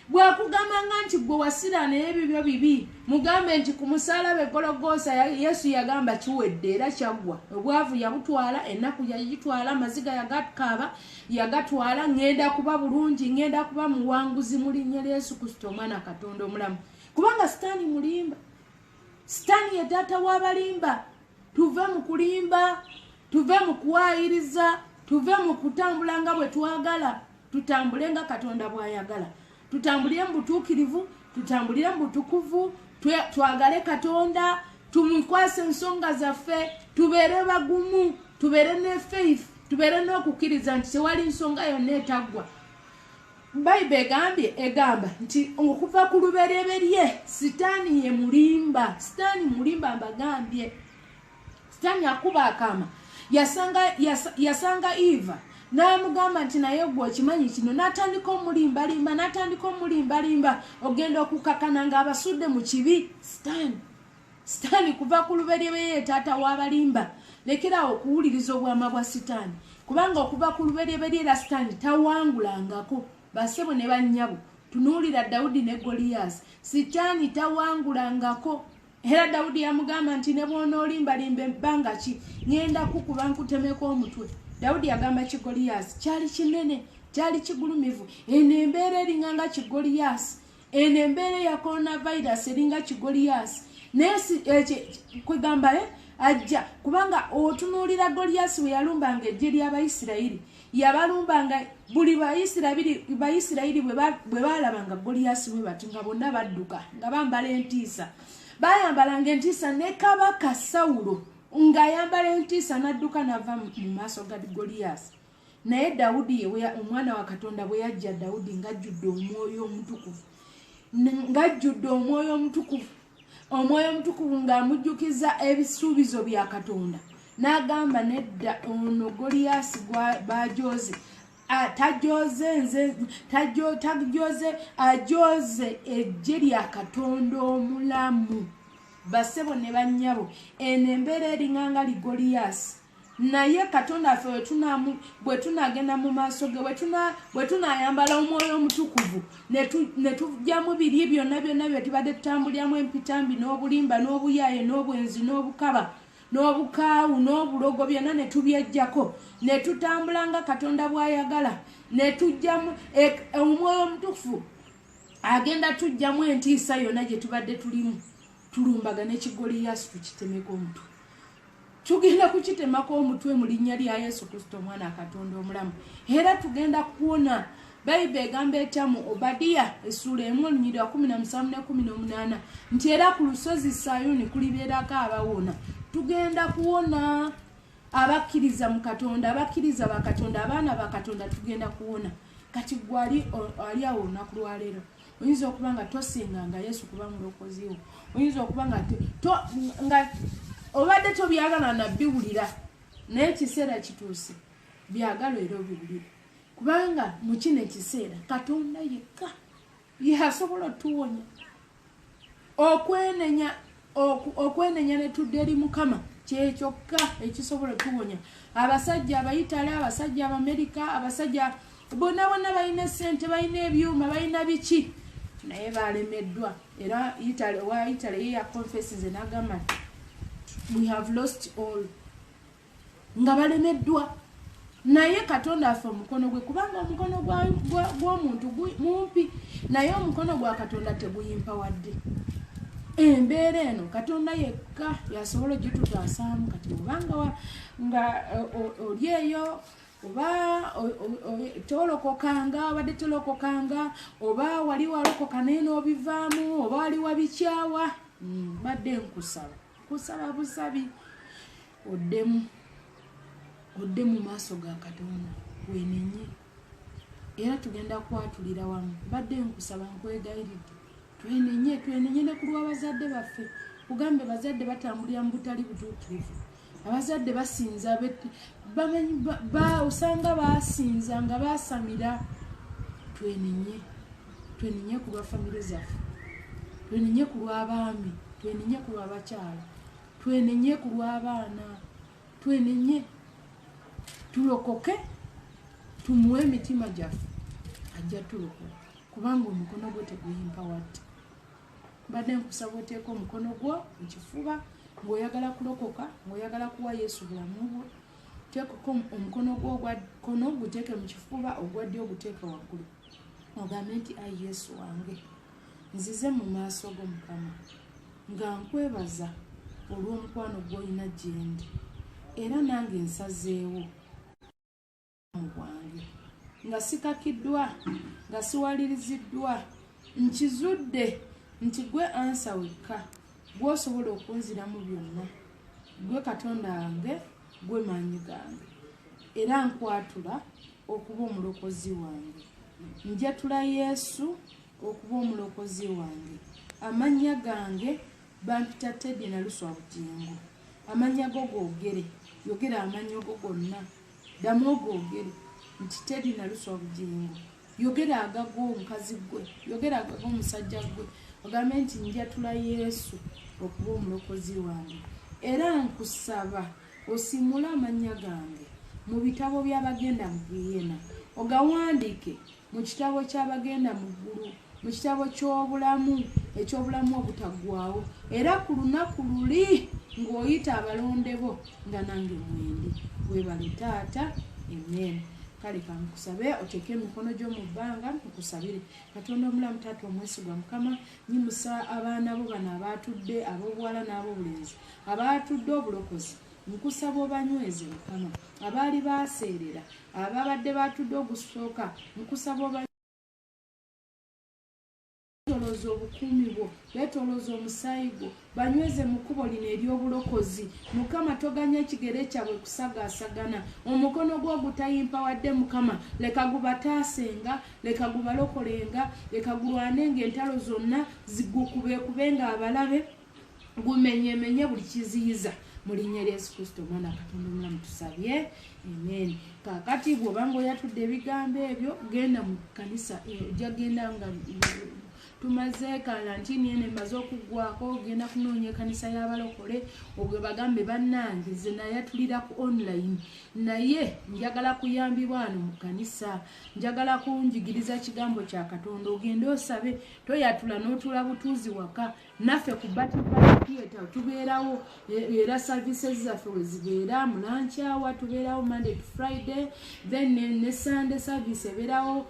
bwakugambanga nti gwe wasiraana ebibyo bibi mugambe nti ku musalaba Gologoosa Yesu yagamba kiwedde era kyaggwa obwavu yabutwala ennaku yagitwala amaziga yagakaaba yagatwala ngenda kuba bulungi ngenda kuba muwanguzi mu linnya lya Yesu Kristo omwana Katonda omulamu kubanga sitaani mulimba sitaani ye taata w'abalimba tuve mu kulimba tuve mu kuwaayiriza tuve mu kutambula nga bwe twagala tutambule nga Katonda bw'ayagala tutambulire mu butuukirivu tutambulira mu butukuvu, twagale Katonda, tumukwase ensonga zaffe, tubeere bagumu, tubeere ne faith, tubeere n'okukkiriza nti tewali nsonga yonna etaggwa. Bayibuli egamba nti okuva ku lubereberye Sitaani ye mulimba. Sitaani mulimba mbagambye. Sitaani akuba akama. Yasanga Eva n'amugamba nti naye gwe okimanyi kino, n'atandika omulimbalimba ogenda okukakana ng'abasudde mu kibi. Sitaani kuva ku lubereberye taata w'abalimba. Lekerawo okuwuliriza obwama bwa Sitaani, kubanga okuva ku lubereberye era Sitaani tawangulangako. Basebo ne bannyabo, tunuulira Dawudi ne Goliath, Sitaani tawangulangako. Era Dawudi yamugamba nti ne bw'onoolimbalimba ebbanga ki, ngenda kukuba nkutemeko omutwe. Dawudi yagamba ki Goliath? Kyali kinene, kyali kigulumivu. Eno embeera eringa ki Goliath, eno embeera ya coronavirus eringa ki Goliath. Naye kwegamba ajja, kubanga otunuulira Goliath we yalumbanga eggye ly'Abayisirayiri, yabalumbanga buli Bayisirayiri bwe baalabanga Goliath bwe bati nga bonna badduka nga bambala entiisa. Bayambalanga entiisa ne kabaka Sawulo ng'ayambala entiisa n'adduka n'ava mu maaso ga Goliath. Naye Dawudi omwana wa Katonda bwe yajja, Dawudi ng'ajjudde omwoyo omutukuvu, omwoyo omutukuvu ng'amujjukiza ebisuubizo bya Katonda. N'agamba nedda ono Goliath bajoze, ajoze eggye lya Katonda omulamu. Basebo ne bannyabo, eno embeera eringanga li Goliath. Naye Katonda affe bwe tunagenda mu maaso ge, bwe tunayambala omwoyo omutukuvu ne tujjamu biri byonna bye tubadde tutambuliramu empitambi n'obulimba n'obuyaaye n'obwenzi n'obukaba n'obukaawu n'obulogo byonna ne tubyejjako, ne tutambulanga Katonda bw'ayagala, ne tujjamu omwoyo omutukuvu agenda tujjamu entiisa yonna gye tubadde tulimu. Tulumbaga ne Goliath tukitemeko omutwe. Tugenda kukitemako omutwe mu linnya lya Yesu Kristo omwana Katonda omulamu. Era tugenda kuwona. Bayibuli egamba etya mu Obadiya essula 1:17-18 nti era ku lusozi Sayuni kulibeerako abawona. Tugenda kuwona abakkiriza mu Katonda, abakkiriza ba Katonda, abaana ba Katonda tugenda kuwona. Kati gwali ali awo olunaku lwa leero, oyinza okuba nga tosinganga Yesu kuba mulokozi wo. Oyinza okuba nga obadde tobyagala nabbi wulira, naye ekiseera kituuse byagalo era obiwulire, kubanga mu kino ekiseera Katonda yekka yasobola otuwonya. Okwenenya ne tudde eri Mukama kyekyokka ekisobola otuwonya. Abasajja Abayitale, abasajja Abamerika, abasajja bonna balina essente, balina ebyuma, balina biki, naye balemeddwa. Era Itale ye yakonfesize n'agamba we have lost all, nga balemeddwa. Naye Katonda afe omukono gwe, kubanga omukono gw'omuntu mumpi, naye omukono gwa Katonda teguyimpa wadde. Embeera eno Katonda yekka yasobola ogitutaasaamu. Kati obanga nga oli eyo, oba tolokokanga, obadde tolokokanga, oba wali walokoka naye n'obivaamu, oba wali wabikyawa, badde nkusaba busabi odde mu maaso ga Katonda wenenye. Era tugenda kwatulira wamu. Badde nkusaba nkwegayiridde twenenye ne ku lw'abazadde baffe. Kugambe bazadde batambulira mu butali butuukirivu. Abazadde basinza osanga basinza nga basamira. Twenenye ku lwa famire zaffe, twenenye ku lw'abaami, twenenye ku lw'abakyala, twenenye ku lw'abaana, twenenye tulokoke, tumuwe emitima gyaffe ajja tulokola, kubanga omukono gwe teguyimpa wadde. Badde nkusaba oteeka omukono gwo mu kifuba ng'oyagala kulokoka, ng'oyagala kuwa Yesu bulamu bwo. Teekako omukono gwo ogwa kkono guteeke mu kifuba, ogwa ddyo oguteeke waggulu. Ogambe nti ayi Yesu wange, nzize mu maaso go Mukama, nga nkwebaza olw'omukwano gw'olina gye ndi, era nange nsazeewo mu bwange, nga sikakiddwa, nga siwaliriziddwa, nkizudde nti gwe ansa wekka gwosobola okunziramu byonna gwe Katonda wange gwe maanyi gange era nkwatula okuba omulokozi wange njatula Yesu okuba omulokozi wange amannya gange bampita Teddy Naluswa Bugingo amanya go googere yogera amanya go gonna ddamu ogoogere nti Teddy Naluswa Bugingo yogera agago omukazi gwe yogera agago omusajja gwe ogambe nti njatula Yesu okuba omulokozi wange era nkusaba osimula amanya gange mu bitabo by'abagenda mu Giyena ogawandiike mu kitabo ky'abagenda mu ggulu mu kitabo ky'obulamu eky'obulamu obutaggwaawo era ku lunaku luli ng'oyita abalonde bo nga nange mwendi weebale taata amen kale kankusabe oteeke emikono gyo mu bbanga nkusabire Katonda omulamu taata omwesigwa Mukama nyimusa abaana bo bano abaatudde ab'obuwala n'ab'obulenzi abaatudde obulokozi nkusaba obanyweze Mukama abaali baaseerera ababadde baatudde ogusooka nkusaba betoloza obukuumi bwo betoloza omusaayi gwo banyweze mu kkubo lino ery'obulokozi Mukama toganya ekigere kyabwe kusagaasagana omukono gwo ogutayimpa wadde Mukama leka gubataasenga leka gubalokolenga leka gulwanenga entalo zonna zigukubeekubenga abalabe gumenyemenye buli kiziyiza mu linnya lya Yesu Kristo omwana Katonda omulamu tusabye amen kakati bw'obanga oyatudde ebigambo ebyo genda mu kanisa ojja genda nga tumaze kalantini ene maze okuggwako genda kunoonya ekanisa y'abalokole obwe bagambe bannange nze nayatulira ku online naye njagala kuyambibwa wano mu kanisa njagala kunjigiriza kigambo kya Katonda ogende osabe toyatula n'otula butuuzi waka naffe ku Battle Theatre tubeerawo era services zaffe we zibeera mu lunch hour tubeerawo Monday to Friday then ne Sunday service ebeerawo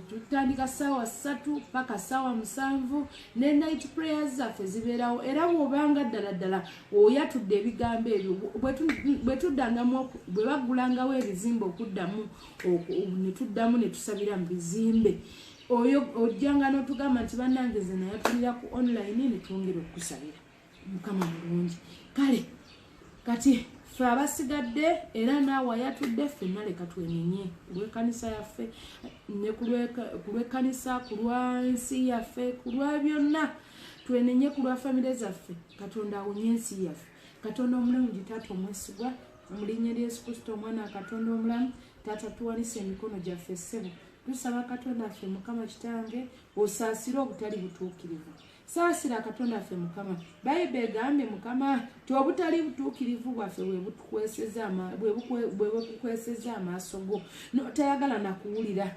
tutandika ssaawa 3 paka ssaawa 7 ne night prayers zaffe zibeerawo era bw'obanga ddala oyatudde ebigambo ebyo bwe tuddangamu bwe baggulangawo ebizimbe okuddamu ne tuddamu ne tusabira mu bizimbe oyo ojjanga n'otugamba nti bannange ze nayatulira ku online ne twongera okusabira Mukama mulungi kale kati ffe abasigadde era naawe ayatudde ffenna leka twenenye olw'ekkanisa yaffe ne ku lw'ekkanisa ku lwa nsi yaffe ku lwa byonna twenenye ku lwa famire zaffe Katonda awonye ensi yaffe Katonda omulungi taata omwesigwa mu linnya lya Yesu Kristo omwana Katonda omulamu taata tuwanise emikono gyaffe ssebo tusaba Katonda waffe Mukama kitange osaasire obutali butuukirivu saasira Katonda waffe Mukama Bayibuli egambye Mukama ti obutali butuukirivu bwaffe bwe bukukweseza amaaso go tayagala nakuwulira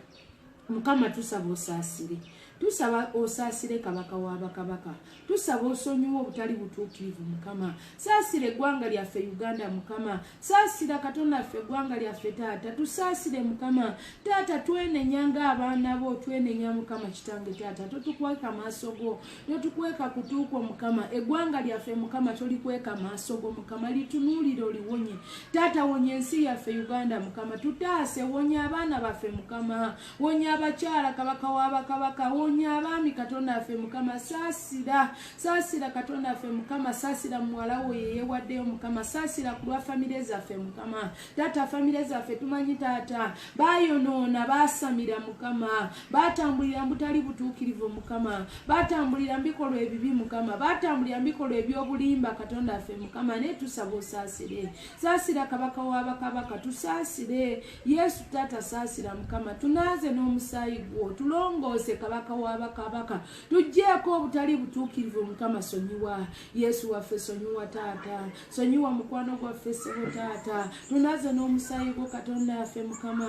Mukama tusaba osaasire tusaba osaasire kabaka w'abakabaka tusaba osonyiwe obutali butuukirivu Mukama saasire eggwanga lyaffe Uganda Mukama saasira Katonda waffe eggwanga lyaffe taata tusaasire Mukama taata twenenyanga abaana bo twenenya Mukama kitange taata totukweka maaso go totukweka kutuukwo Mukama eggwanga lyaffe Mukama tolikweka maaso go Mukama litunuulire oliwonye taata wonya ensi yaffe Uganda Mukama tutaase wonya abaana baffe Mukama wonya abakyala kabaka w'abakabaka wonya abaami Katonda waffe Mukama saasira Katonda waffe Mukama saasira muwala wo yeyewaddeyo Mukama saasira ku lwa famire zaffe Mukama taata famire zaffe tumanyi taata bayonoona baasamira Mukama baatambulira mbutali butuukirivu Mukama baatambulira mbikolwa ebibi Mukama baatambulira mbikolwa ebyobulimba Katonda waffe Mukama ne tusaba osaasire saasira kabaka w'abakabaka tusaasire Yesu taata saasira Mukama tunaaze n'omusaayi gwo tulongoose kabaka w'abakabaka tujjeeko obutali butuukirivu Mukama sonyiwa Yesu waffe sonyiwa taata sonyiwa mukwano gwaffe ssebo taata tunaaze n'omusaayi gwo Katonda waffe Mukama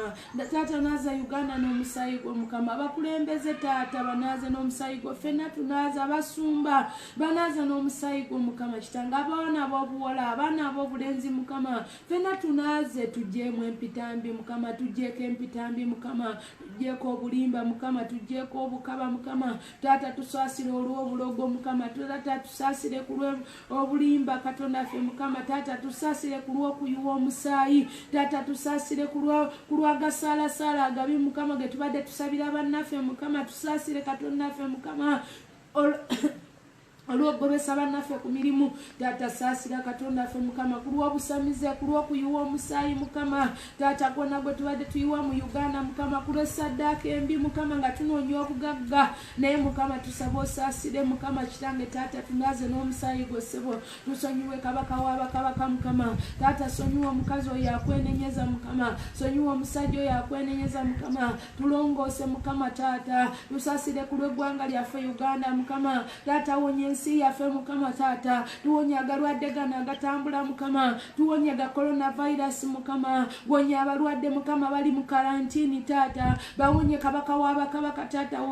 taata naaza Uganda n'omusaayi gwo Mukama abakulembeze taata banaaze n'omusaayi gwo ffenna tunaaze abasumba banaaze n'omusaayi gwo Mukama kitange abaana ab'obuwala abaana ab'obulenzi Mukama ffenna tunaaze tujjeemu empitambi Mukama tujjeeko empitambi Mukama tujjeeko obulimba Mukama tujjeeko kaba mukama tata tusaasire olw'obulogo mukama tata tusaasire ku obulimba katonda ffe mukama tata tusaasire ku lw'okuyuwa omusaayi tata tusaasire ku lw'agasaalasaala agabi mukama ge tubadde tusabira bannaffe mukama tusaasire katonda ffe mukama olw'ogobesa bannaffe ku mirimu tata saasira katonda ffe mukama ku lw'obusamize ku lw'okuyuwa omusaayi mukama tata gwonna gwe tubadde tuyiwa mu uganda mukama ku lw'essaddaaka embi mukama nga tunoonya obugagga naye mukama tusaba osaasire mukama kitange tata tunaaze n'omusaayi gwe ssebo tusonyiwe kabaka w'abakabaka mukama tata sonyiwa omukazi oyo akwenenyeza mukama sonyiwa omusajja oyo akwenenyeza mukama tulongoose mukama tata tusaasire ku lw'eggwanga lyaffe uganda mukama tata wonye ensi yaffe mukama tata tuwonya agalwadde gano agatambula mukama tuwonya ga coronavirus mukama wonya abalwadde mukama bali mu karantini tata bawonye kabaka w'abakabaka tata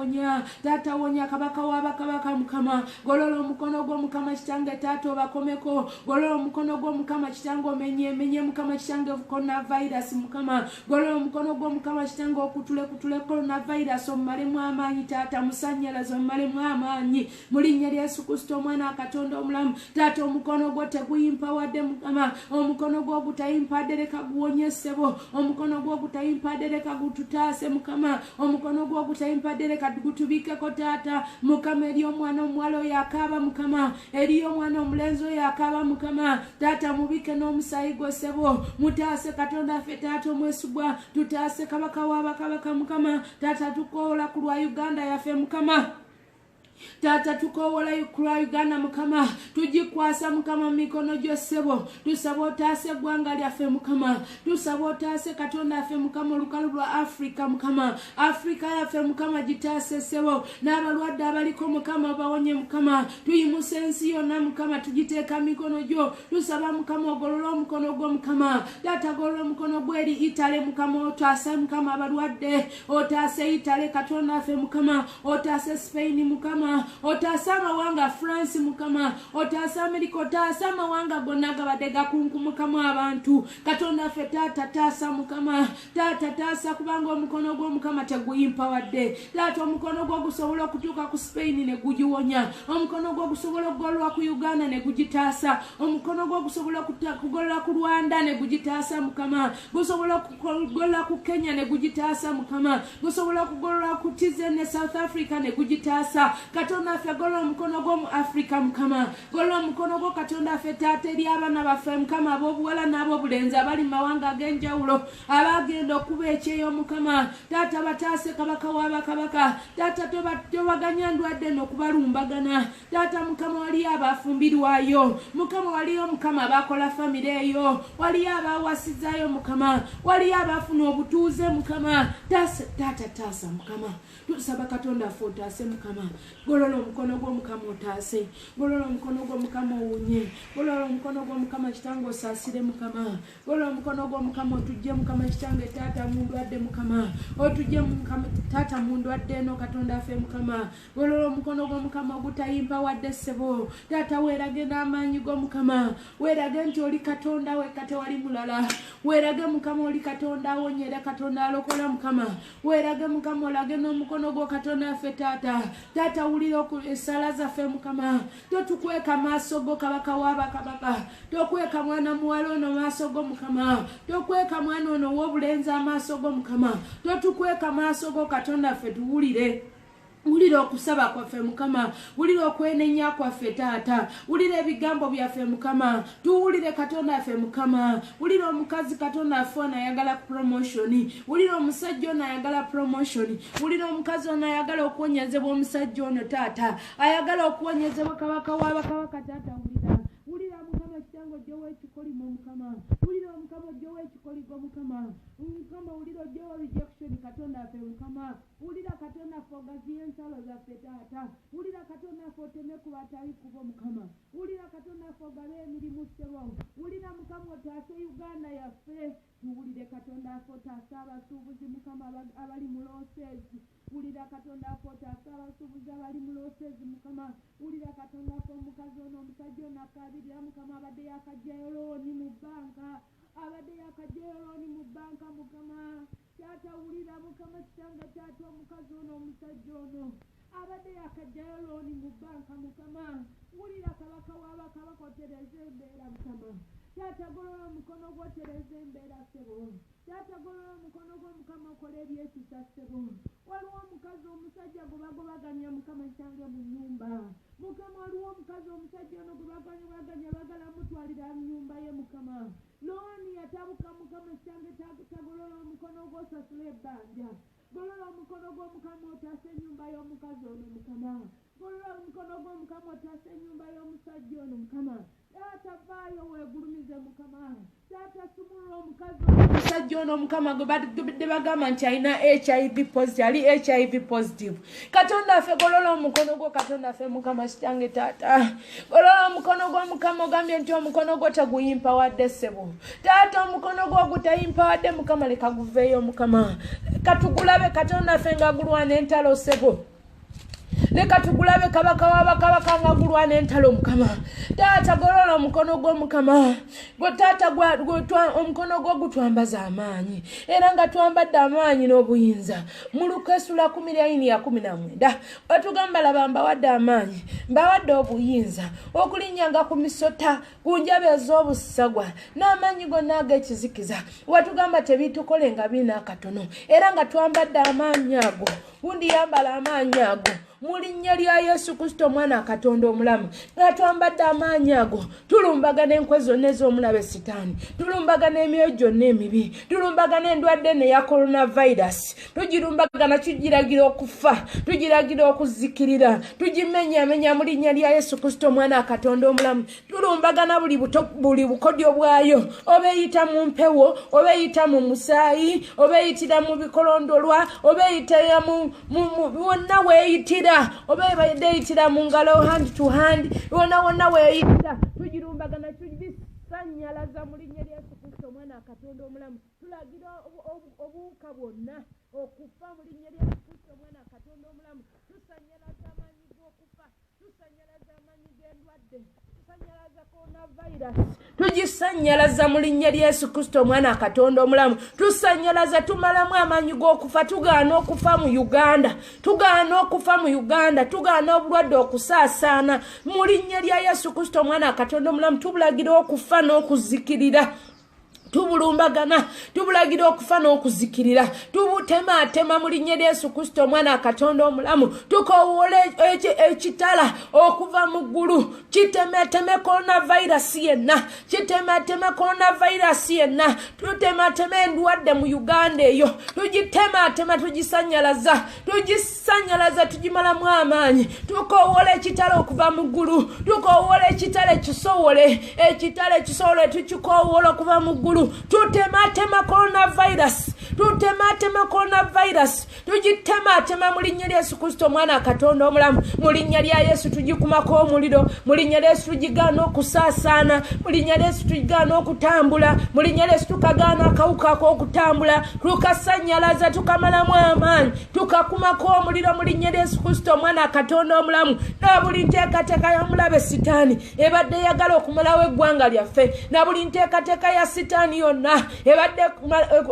wonya kabaka w'abakabaka mukama golola omukono gwo mukama kitange tata obakomeko golola omukono gwo mukama kitange omenye mukama kitange coronavirus mukama golola omukono gwo mukama kitange okutule coronavirus omumalemu amaanyi tata musanyalaza omumalemu amaanyi mu linnya lya Yesu Kristo omwana katonda omulamu tata omukono gwo teguyimpa wadde mukama omukono gwo gutayimpadde leka guwonyesebo omukono gwo gutayimpadde leka gututaase mukama omukono gwo gutayimpadde leka gutubikeko tata mukama eri omwana omuwala oyo akaaba mukama eri omwana omulenzi oyo akaaba mukama tata mubike n'omusaayi gwo ssebo mutaase katonda ffe tata omwesigwa tutaase kabaka w'abakabaka mukama tata tukoola ku lwa Uganda yaffe mukama tata tukowola Uganda mukama tujikwasa mukama mikono gyo ssebo tusaba otaase eggwanga lyaffe mukama tusaba otaase katonda affe mukama olukalu lwa Afrika mukama Afrika yaffe mukama gitaase ssebo n'abalwadde abaliko mukama bawonye mukama tuyimusa ensi yonna mukama tugiteeka mikono gyo tusaba mukama ogolola omukono gwo mukama tata golola omukono gwo eri Italy mukama otaase mukama abalwadde otaase Italy katonda affe mukama otaase Spain mukama otaase amawanga France mukama otaase America otaase amawanga gonna gabadde gakunkumukamu abantu katonda ffe tata taasa mukama tata taasa kubanga omukono gwo mukama teguyimpa wadde tata omukono gwo gusobola okutuuka ku Spain ne gugiwonya omukono gwo gusobola okugolwa ku Uganda ne gugitaasa omukono gwo gusobola okugolwa ku Rwanda ne gugitaasa mukama gusobola okugolwa ku Kenya ne gugitaasa mukama gusobola okugolwa ku TZ ne South Africa ne gugitaasa katonda ffe golola omukono gwo mu Afrika mukama golola omukono gwo katonda ffe tata eri abaana baffe mukama ab'obuwala n'ab'obulenzi abali mu mawanga ag'enjawulo abagenda okuba ekyeyo mukama tata bataase kabaka w'abakabaka tata tobaganya ndwadde n'okubalumbagana tata mukama waliyo abafumbirwayo mukama waliyo mukama abakola famire eyo waliyo abawasizaayo mukama waliyo abafuna obutuuze mukama tata taasa mukama tusaba katonda ffe otaase mukama golola omukono gwo mukama otaase golola omukono gwo mukama owunye golola omukono gwo mukama kitange osaasire mukama golola omukono gwo mukama otujje mukama kitange tata mundwadde mukama otujje mukama tata mundwadde eno katonda ffe mukama golola omukono gwo mukama ogutayimpa wadde ssebo tata weerage n'amaanyi go mukama weerage nti oli katonda wekka tewali mulala weerage mukama oli katonda awonye era katonda alokola mukama weerage mukama olage n'omukono gwo katonda ffe tata wulira essala zaffe mukama totukweka maaso go kabaka w'abakabaka tokweka mwana muwala ono maaso go mukama tokweka mwana ono w'obulenzi amaaso go mukama totukweka maaso go katonda ffe tuwulire wulira okusaba kwaffe mukama wulira okwenenya kwaffe tata wulira ebigambo byaffe mukama tuwulire katonda ffe mukama wulira omukazi katonda affe ono ayagala promotion wulira omusajja ono ayagala promotion wulira omukazi ono ayagala okuwonyezebwa omusajja ono tata ayagala okuwonyezebwa kabaka w'abakabaka tata wulira mukama kitango ojjowa ekikolimo mukama wulira omukama ojjowa ekikoligo mukama wulira ojjowa rejection katonda affe mukama wulira katonda affe ogaziye ensalo zaffe tata wulira katonda affe oteme ku batali kubo mukama wulira katonda affe ogabe emirimu ssebo wulira mukama otaase Uganda yaffe tuwulire katonda affe otaase abasuubuzi mukama abali mu loosezi wulira katonda affe otaase abasuubuzi abali mu loosezi mukama wulira katonda affe omukazi ono omusajja ono akaabirira mukama abadde yakajjayo looni mu bbanka abadde yakajjayo looni mu bbanka mukama taata wulira mukama kitange taata omukazi ono omusajja ono abadde yakajjayo looni mu bbanka mukama wulira kabaka w'abakabaka otereza embeera mukama taata golola omukono gwo otereza embeera ssebo taata golola omukono gwo mukama okola ebyekisa ssebo waliwo omukazi omusajja gwe bagobaganya mukama kitange mu nnyumba mukama waliwo omukazi omusajja ono gwe baganya bagala mutwalira mu nnyumba ye mukama looni yatabuka mukama kitange tagolola omukono gwo osasula ebbanja golola omukono gwo mukama otaasa ennyumba y'omukazi ono mukama golola omukono gwo mukama otaasa ennyumba y'omusajja ono mukama taata vaayo weegulumize mukama taata sumulula omukazi omusajja ono mukama gwe bagamba nti alina HIV positive ali HIV positive katonda affe golola omukono gwo katonda affe mukama kitange taata golola omukono gwo mukama ogambye nti omukono gwo teguyimpa wadde ssebo taata omukono gwo gutayimpa wadde mukama leka guveeyo mukama katugulabe katonda affe nga gulwana entalo ssebo leka tugulabe kabaka w'abakabaka nga gulwana entalo mukama taata golola omukono gwo mukama gwe taata omukono gwo gutwambaza amaanyi era nga twambadde amaanyi n'obuyinza mu Luka 10:19 batugamba laba mbawadde amaanyi mbawadde obuyinza okulinnyanga ku misota ku njabe ez'obusagwa n'amaanyi gonna ag'ekizikiza watugamba tebitukole nga biina akatono era nga twambadde amaanyi ago gundi yambala amaanyi ago mu linnya lya Yesu Kristo omwana Katonda omulamu nga twambadde amaanyi ago tulumbagana enkwe zonna ez'omulabe Sitaani tulumbagana emyoyo gyonna emibi tulumbagana endwadde ne ya coronavirus tugirumbagana tugiragira okufa tugiragira okuzikirira tugimenyamenya mu linnya lya Yesu Kristo omwana Katonda omulamu tulumbagana buli bukodyo bwayo obeyita mu mpewo obeyita mu musaayi obeyitira mu bikolondolwa obeyitira mu wonna weeyitira obeyitira mu ngalo hand to hand wonna weeyitira tugirumbagana tugisanyalaza mu linnya lya Yesu Kristo omwana Katonda omulamu tulagira obuwuka bwonna okufa mu linnya lya Yesu Kristo omwana Katonda omulamu tusanyalaza amaanyi g'okufa tusanyalaza amaanyi g'endwadde tusanyalaza coronavirus tugisanyalaza mu linnya lya Yesu Kristo omwana Katonda omulamu tusanyalaza tumalamu amaanyi g'okufa tugaana okufa mu Uganda tugaana obulwadde okusaasaana mu linnya lya Yesu Kristo omwana Katonda omulamu tubulagira okufa n'okuzikirira tubulagira okufa n'okuzikirira tubutematema mu linnya lya Yesu Kristo omwana Katonda omulamu tukowoola ekitala okuva mu ggulu kitemeteme coronavirus yenna tutematema endwadde mu Uganda eyo tugitematema tugisanyalaza tugimalamu amaanyi tukowoola ekitala okuva mu ggulu tukowoola ekitala ekisowole tukikowoola okuva mu ggulu tutematema coronavirus tugitematema mu linnya lya Yesu Kristo omwana Katonda omulamu mu linnya lya Yesu tugikumako omuliro mu linnya lya Yesu tugigaana okusaasaana mu linnya lya Yesu tugigaana okutambula mu linnya lya Yesu tukagaana akawuka ak'okutambula tukasanyalaza tukamalamu amaanyi tukakumako omuliro mu linnya lya Yesu Kristo omwana Katonda omulamu na buli nteekateeka y'omulabe Sitaani ebadde eyagala okumalawo eggwanga lyaffe na buli nteekateeka ya Sitaani yonna ebadde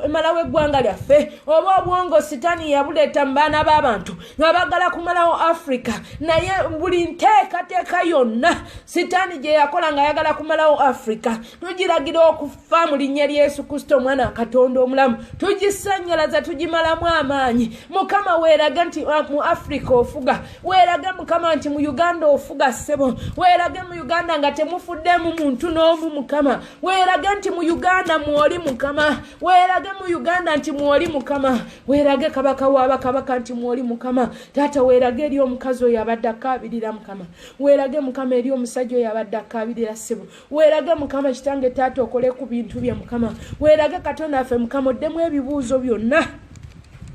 malawo eggwanga lyaffe oba obwongo Sitaani yabuleeta mu baana b'abantu nga bagala kumalawo Africa naye buli nteekateeka yonna Sitaani gye yakola nga yagala kumalawo Africa tugiragira okufa mu linnya lya Yesu Kristo omwana Katonda omulamu tugisanyalaza tugimalamu amaanyi mukama weerage nti mu Africa ofuga weerage mukama nti mu Uganda ofuga ssebo weerage mu Uganda nga temufuddemu muntu n'omu mukama weerage nti mu Uganda mwoli mukama weerage mu Uganda nti mwoli mukama weerage kabaka w'abakabaka nti mwoli mukama taata weerage eri omukazi oyo abadde akaabirira mukama weerage mukama eri omusajja oyo abadde akaabirira ssebo weerage mukama kitange taata okole ku bintu bye mukama weerage Katonda affe mukama oddemu ebibuuzo byonna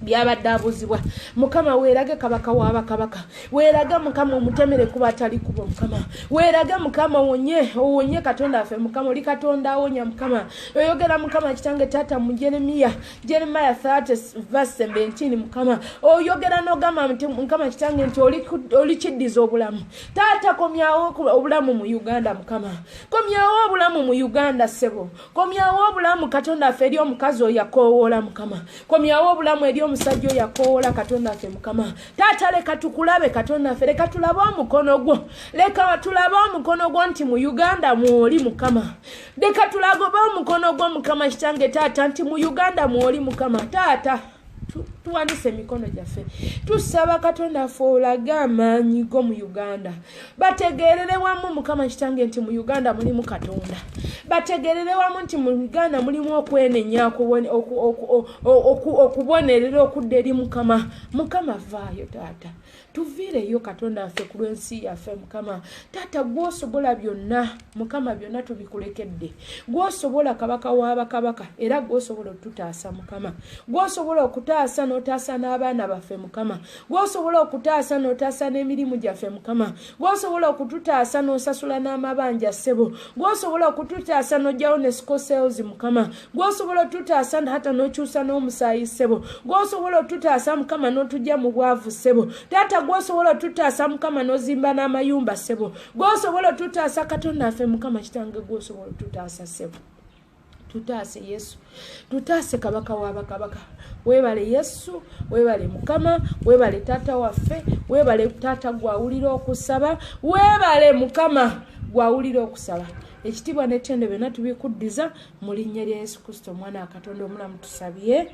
byabadde abuzibwa mukama weerage kabaka w'abakabaka weeraga mukama omutemere kuba atali kubo mukama weeraga mukama owonye katonda affe mukama oli katonda awonya mukama oyogera mukama kitange taata mu Jeremiah 30:17 mukama oyogera n'ogamba mukama kitange nti oli kiddiza obulamu taata komyawo obulamu mu Uganda mukama komyawo obulamu mu Uganda sebo komyawo obulamu katonda affe eri omukazi oyo yakoowoola mukama komyawo obulamu eri omusajja oyo yakoowoola katonda affe mukama taata leka tukulabe katonda affe leka tulabe omukono gwo leka tulabe omukono gwo nti mu Uganda mwoli mukama leka tulabe omukono gwo mukama kitange taata nti mu Uganda mwoli mukama taata tuwanise mikono gyaffe tusaba katonda affe olage amaanyi go mu Uganda bategeerere wamu mukama kitange nti mu Uganda mulimu katonda bategeerere wamu nti mu Uganda mulimu okwenenya okubonerera okudda eri mukama vaayo taata tuviireyo katonda affe ku lw'ensi yaffe mukama taata gwosobola byonna mukama byonna tubikulekedde gwosobola kabaka w'abakabaka era gwosobola okututaasa mukama gwosobola okutaasa n'otaasa n'abaana baffe mukama gwosobola okutaasa n'otaasa n'emirimu gyaffe mukama gwosobola okututaasa n'osasula n'amabanja ssebo gwosobola okututaasa n'ojjawo ne sales mukama gwosobola okututaasa hata n'okyusa n'omusaayi ssebo gwosobola okututaasa mukama n'otujja mu bwavu ssebo taata gwosobola okututaasa mukama n'ozimba n'amayumba ssebo gwosobola okututaasa katonda affe mukama kitange gwosobola okututaasa ssebo tutaase Yesu tutaase kabaka w'abakabaka weebale Yesu weebale mukama weebale taata waffe weebale taata gwawulira okusaba weebale mukama gwawulira okusaba ekitibwa n'ettendo byonna tubikuddiza mu linnya lya Yesu Kristo omwana wa Katonda omulamu tusabye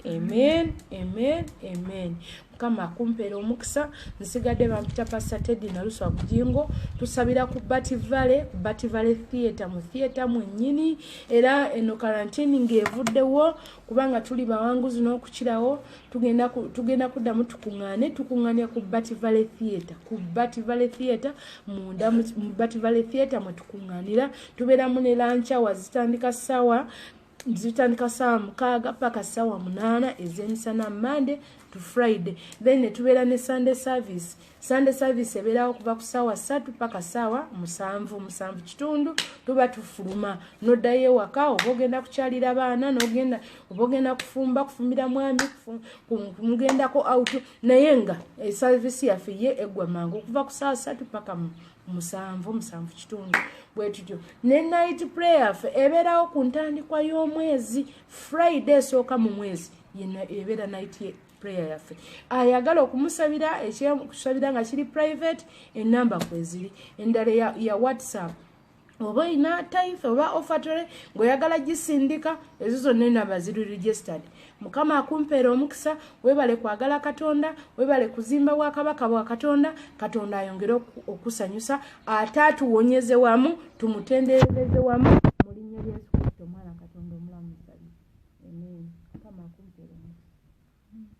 amen amen amen mukama akumpeera omukisa nsigadde bampita Pastor Teddy Naluswa Bujingo tusabira ku Bati Valley Theatre mu theatre mwennyini era eno karantini ng'evuddewo kubanga tuli bawanguzi n'okukirawo tugenda kuddamu tukuŋŋaane ku Bati Valley Theatre munda mu Bati Valley Theatre mwe tukuŋŋaanira tubeeramu ne lunch hour zitandika ssaawa 6 paka ssaawa 8 ez'emisana Monday to Friday then tubeera ne Sunday service ebeerawo kuva ku ssaawa 3 paka ssaawa 7 kitundu tuba tufuluma n'oddayo ewaka oba ogenda kukyalira baana oba ogenda kufumbira mwami mugendako out naye nga service yaffe ye eggwa mangu okuva ku ssaawa 3 paka 7 kitundu bwetutyo ne night prayer ebeerawo ku ntandikwa y'omwezi Friday esooka mu mwezi ebeera night prayer yaffe ayagala okumusabira ekykusabira nga kiri private enamba kweziri endala ya WhatsApp oba ina tithe oba offertory ng'oyagala gisindika ezo zonna enamba ziri registered mukama akumpeera omukisa weebale kwagala katonda weebale kuzimba bwakabaka bwa katonda ayongere okusanyusa ate atuwonyeze wamu tumutenderereze wamu mu linnya lya Yesu Kristo omwana katonda omulamu. Amen. Mukama akumpeera omukisa.